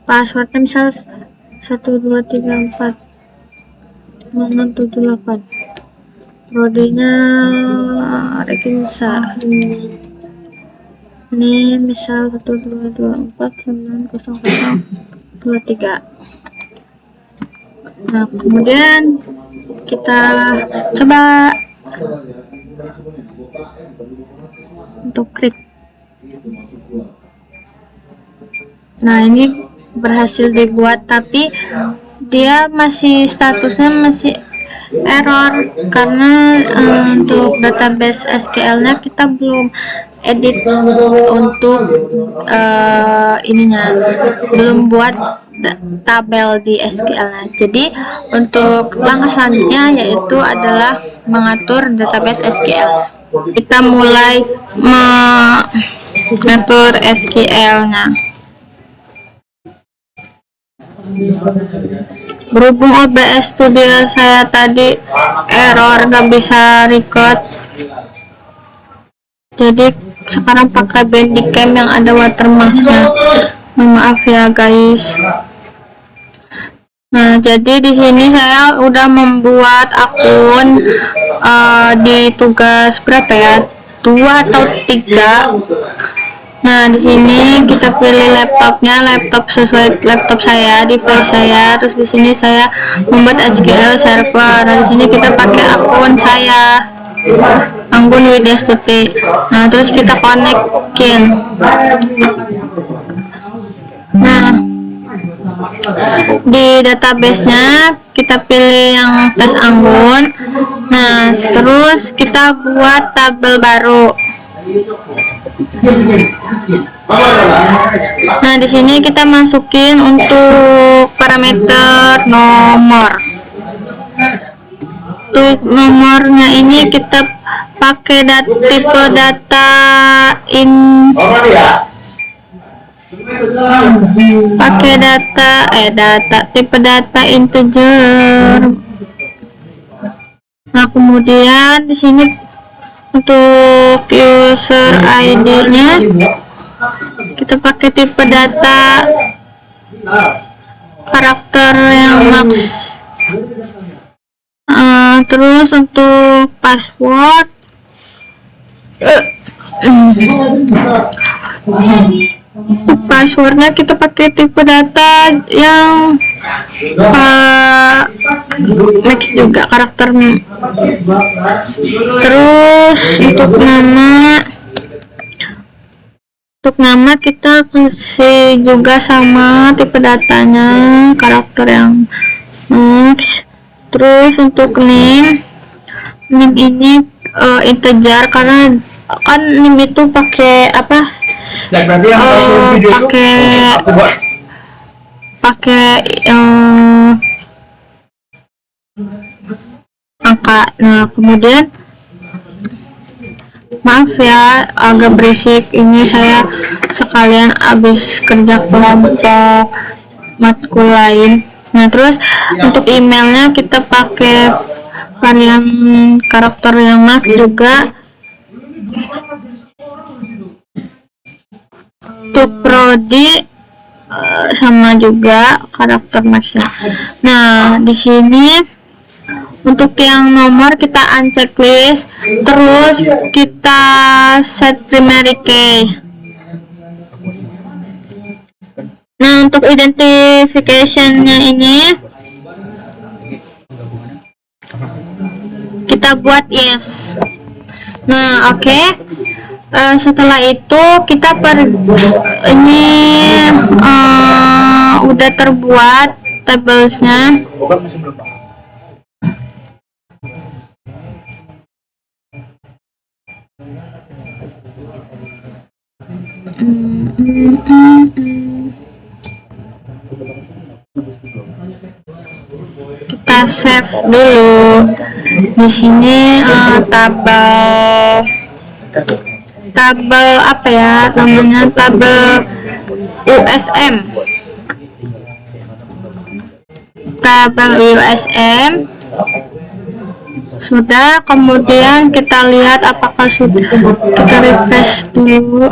passwordnya misal 123456778, prodenya Rekinsa, ini misal 122490023. Nah, kemudian kita coba untuk klik. Nah, ini berhasil dibuat, tapi dia masih statusnya masih error karena untuk database SQL-nya kita belum edit untuk ininya, belum buat tabel di SQL-nya. Jadi untuk langkah selanjutnya yaitu adalah mengatur database SQL. Kita mulai mengatur SQL-nya. Berhubung OBS Studio saya tadi error, nggak bisa record, jadi sekarang pakai Bandicam yang ada watermarknya. Maaf ya guys. Nah, jadi di sini saya udah membuat akun di tugas berapa ya? 2 atau 3. Nah, di sini kita pilih laptopnya, laptop sesuai laptop saya, device saya. Terus di sini saya membuat SQL server. Nah, di sini kita pakai akun saya, Anggun Widya Stuti. Nah, terus kita konekin. Nah, di database-nya kita pilih yang tes Anggun. Nah, terus kita buat tabel baru. Nah, di sini kita masukin untuk parameter nomor. Untuk nomornya ini kita pakai tipe data tipe data integer. Nah, kemudian di sini untuk user ID-nya kita pakai tipe data karakter yang max. Terus untuk password passwordnya kita pakai tipe data yang max juga karakter. Terus untuk nama kita kasih juga sama tipe datanya karakter yang max. Terus untuk name ini integer karena kan name itu pakai apa? pakai angka. Nah, kemudian maaf ya agak berisik, ini saya sekalian habis kerja kelompok matkul lain. Nah, terus untuk emailnya kita pakai varian karakter yang max juga. Untuk prodi sama juga karakter maxnya. Nah, di sini untuk yang nomor kita uncheck list, terus kita set primary key. Nah, untuk identification-nya ini kita buat yes. Nah, oke. Setelah itu kita ini udah terbuat tablesnya. Kita save dulu. Di sini tabel apa ya namanya, tabel USM. Tabel USM sudah, kemudian kita lihat apakah sudah. Kita refresh dulu.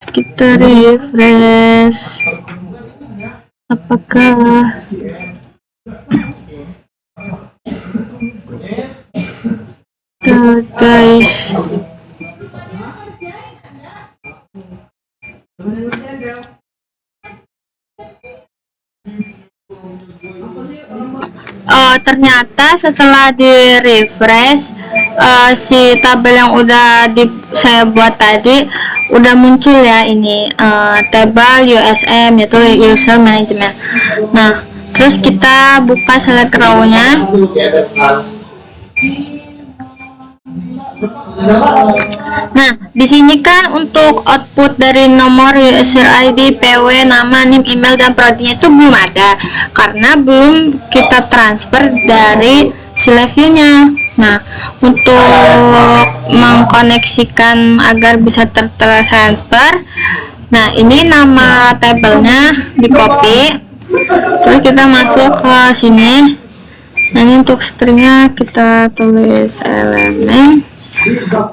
Kita refresh apakah guys. Ternyata setelah di refresh si tabel yang udah saya buat tadi udah muncul ya, ini tabel USM, yaitu user management. Nah, terus kita buka select row-nya. Nah, di sini kan untuk output dari nomor user ID, PW, nama, NIM, email, dan prodinya itu belum ada karena belum kita transfer dari si LiveView-nya. Nah, untuk mengkoneksikan agar bisa tertransfer, nah ini nama tabelnya di copy, terus kita masuk ke sini. Nah, ini untuk stringnya kita tulis elemen.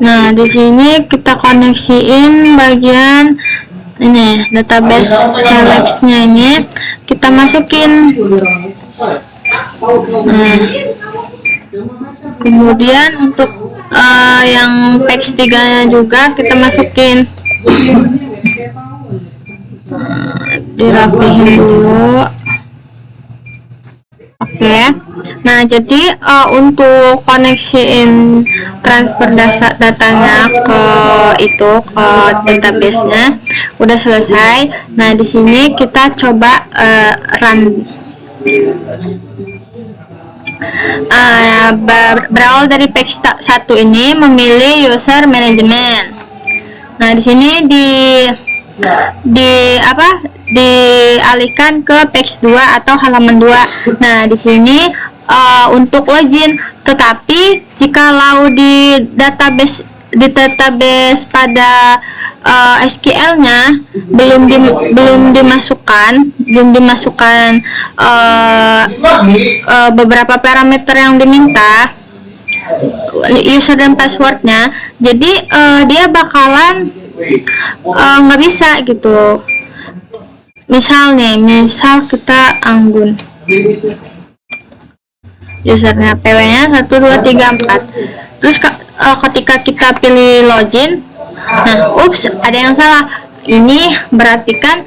Nah, di sini kita koneksiin bagian ini database selects-nya, ini kita masukin. Nah, kemudian untuk yang text 3-nya juga kita masukin. Dirapihin dulu. Oke. Nah, jadi untuk koneksiin transfer datanya ke database-nya udah selesai. Nah, di sini kita coba run. Berawal dari page 1 ini memilih user management. Nah, di sini dialihkan ke page 2 atau halaman 2. Nah, di sini untuk login, tetapi jikalau di database pada SQL-nya belum dimasukkan beberapa parameter yang diminta, user dan passwordnya, jadi dia bakalan nggak bisa gitu. Misal kita Anggun, usernya PW-nya 1 2 3 4, terus ketika kita pilih login, nah ups, ada yang salah. Ini berarti kan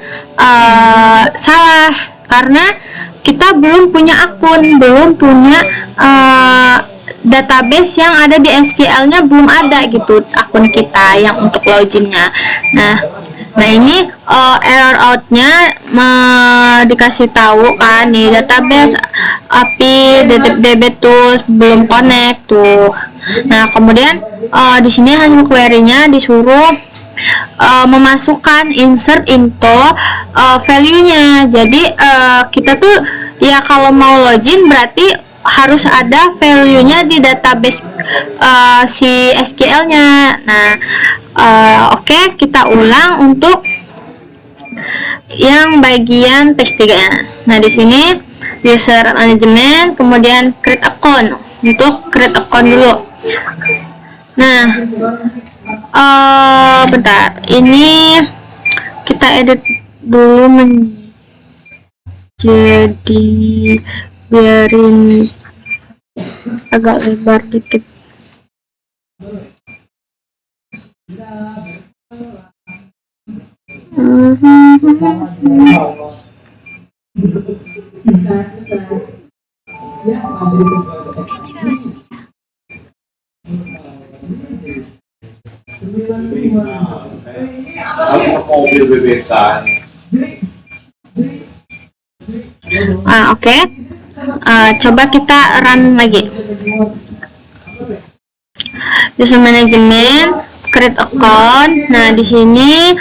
salah karena kita belum punya akun, belum punya database yang ada di SQL-nya, belum ada gitu akun kita yang untuk loginnya. Nah ini error out-nya dikasih tahu kan nih, database API DB tools belum connect tuh. Nah, kemudian di sini hasil query-nya disuruh memasukkan insert into value-nya. Jadi kita tuh ya kalau mau login berarti harus ada value-nya di database si SQL-nya. Nah, oke, kita ulang untuk yang bagian page 3. Nah, di sini user management, kemudian create account. Untuk create account dulu. Nah, bentar, ini kita edit dulu menjadi, biarin agak lebar dikit. Oke. Coba kita run lagi. User management, create account. Nah, di sini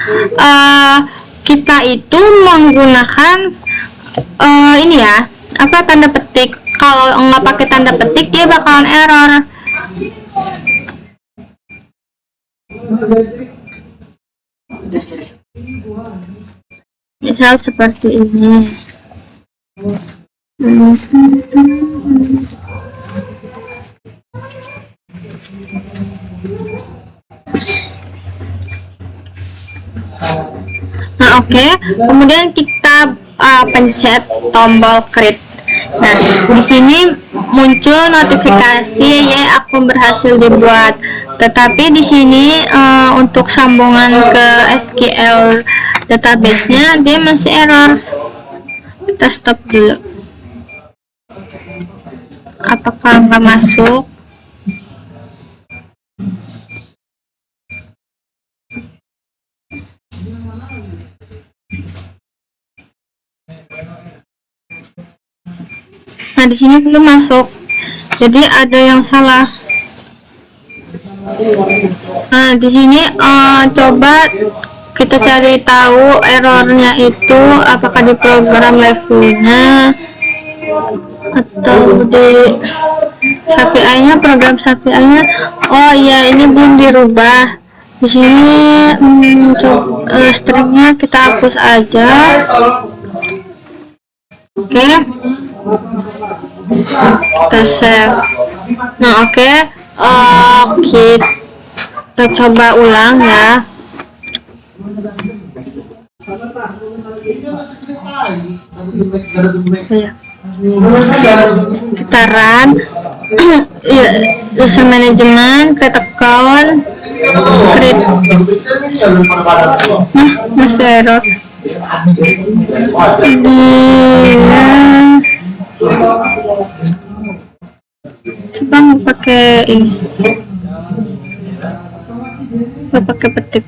kita itu menggunakan ini ya, apa, tanda petik. Kalau nggak pakai tanda petik dia bakalan error. Misal seperti ini. Nah, oke. Kemudian kita pencet tombol create. Nah, di sini muncul notifikasi ya, akun berhasil dibuat. Tetapi di sini untuk sambungan ke SQL database-nya dia masih error. Kita stop dulu. Apakah nggak masuk? Nah, di sini belum masuk. Jadi ada yang salah. Nah, di sini coba kita cari tahu errornya itu apakah di program live-nya atau di SAPI-nya, program SAPI-nya. Oh iya, ini belum dirubah. Di sini stringnya kita hapus aja. Oke. Kita save. Nah, oke. Kita coba ulang ya. Kita run. User management, create account, create. Masih error. Coba mau pakai ini, mau pakai petik.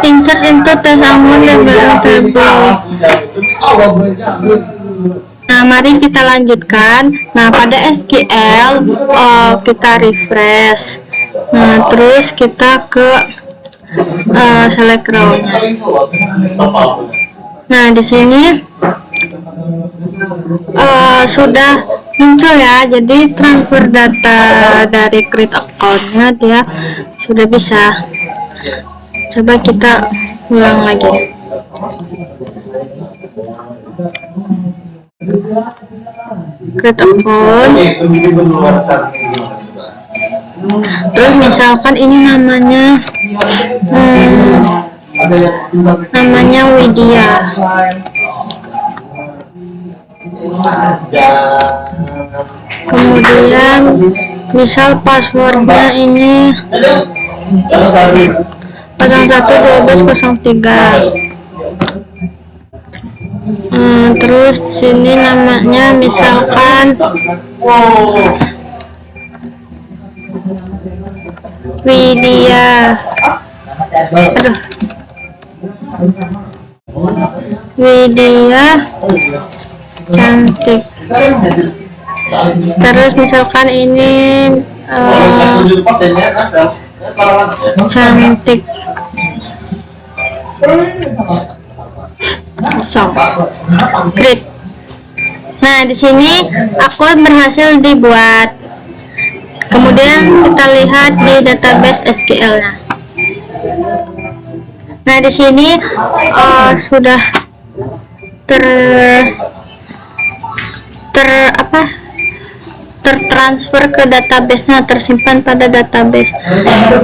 Insert into test unknown label table. Nah, mari kita lanjutkan. Nah, pada SQL kita refresh. Nah, terus kita ke select row-nya. Nah, di sini sudah muncul ya. Jadi transfer data dari create account-nya dia sudah bisa. Coba kita ulang lagi. Create account. Terus misalkan ini namanya Widya. Kemudian misal passwordnya ini 011203. Terus sini namanya misalkan Widya. Widya cantik. Terus misalkan ini cantik. Create. Nah, di sini akun berhasil dibuat. Kemudian kita lihat di database SQL-nya. Nah, di sini sudah tertransfer ke database-nya, tersimpan pada database.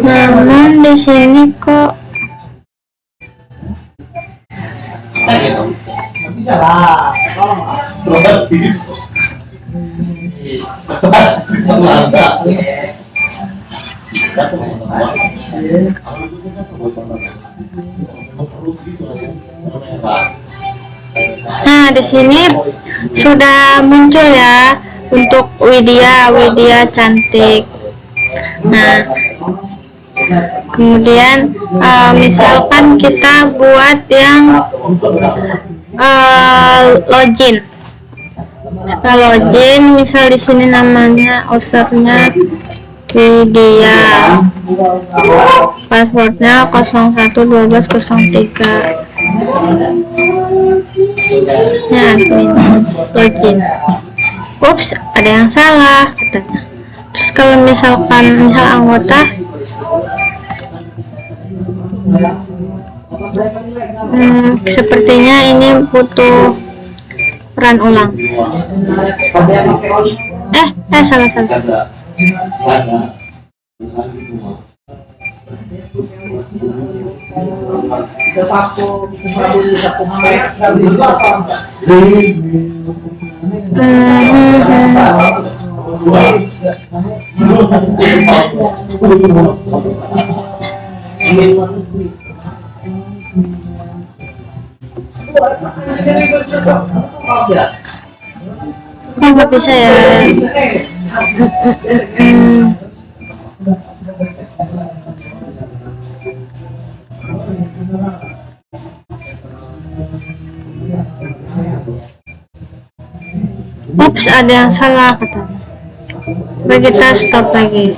Namun di sini kok bisa lah. Nah, Nah, di sini sudah muncul ya untuk Widya cantik. Nah, kemudian misalkan kita buat yang login. Nah, login misal di sini namanya usernya Widya, passwordnya 011203. Nah, login. Ups, ada yang salah katanya. Terus kalau misalkan anggota sepertinya ini butuh peran ulang. Salah. Nggak bisa ya. Ups, ada yang salah katanya. Coba kita stop lagi.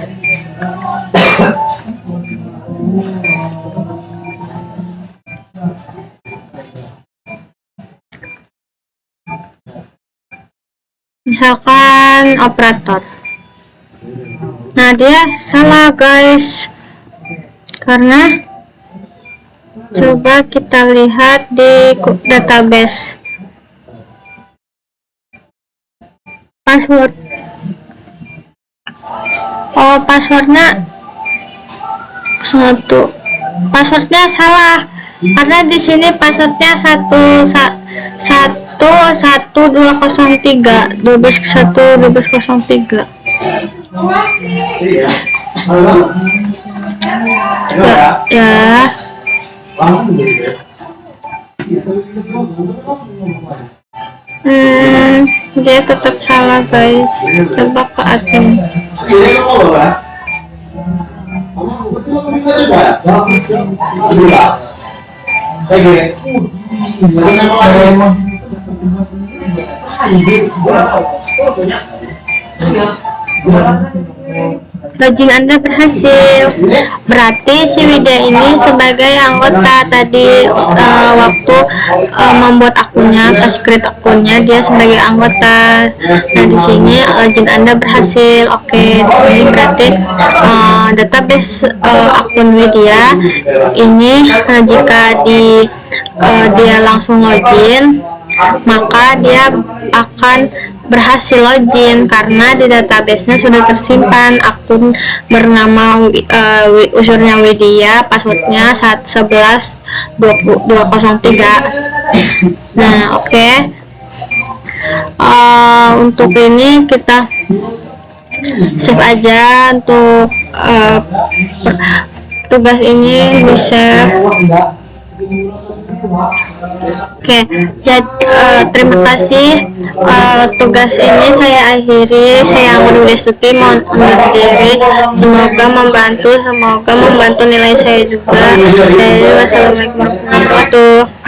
Misalkan operator. Nah, dia salah guys, karena coba kita lihat di database password. Passwordnya salah, karena di sini passwordnya 1203. Ya. Dia tetap salah guys. Coba ke admin. Login Anda berhasil. Berarti si Widya ini sebagai anggota tadi waktu membuat akunnya, create akunnya, dia sebagai anggota. Nah, di sini login Anda berhasil. Oke, di sini berarti database akun Widya ini jika dia langsung login, maka dia akan berhasil login karena di database-nya sudah tersimpan akun bernama usernya Widya, passwordnya 11.203. Nah, oke. Untuk ini kita save aja untuk tugas ini di save. Oke, jadi terima kasih. Tugas ini saya akhiri. Saya Anggun Destuti mohon undur diri. Semoga membantu nilai saya juga. Wassalamualaikum warahmatullahi wabarakatuh.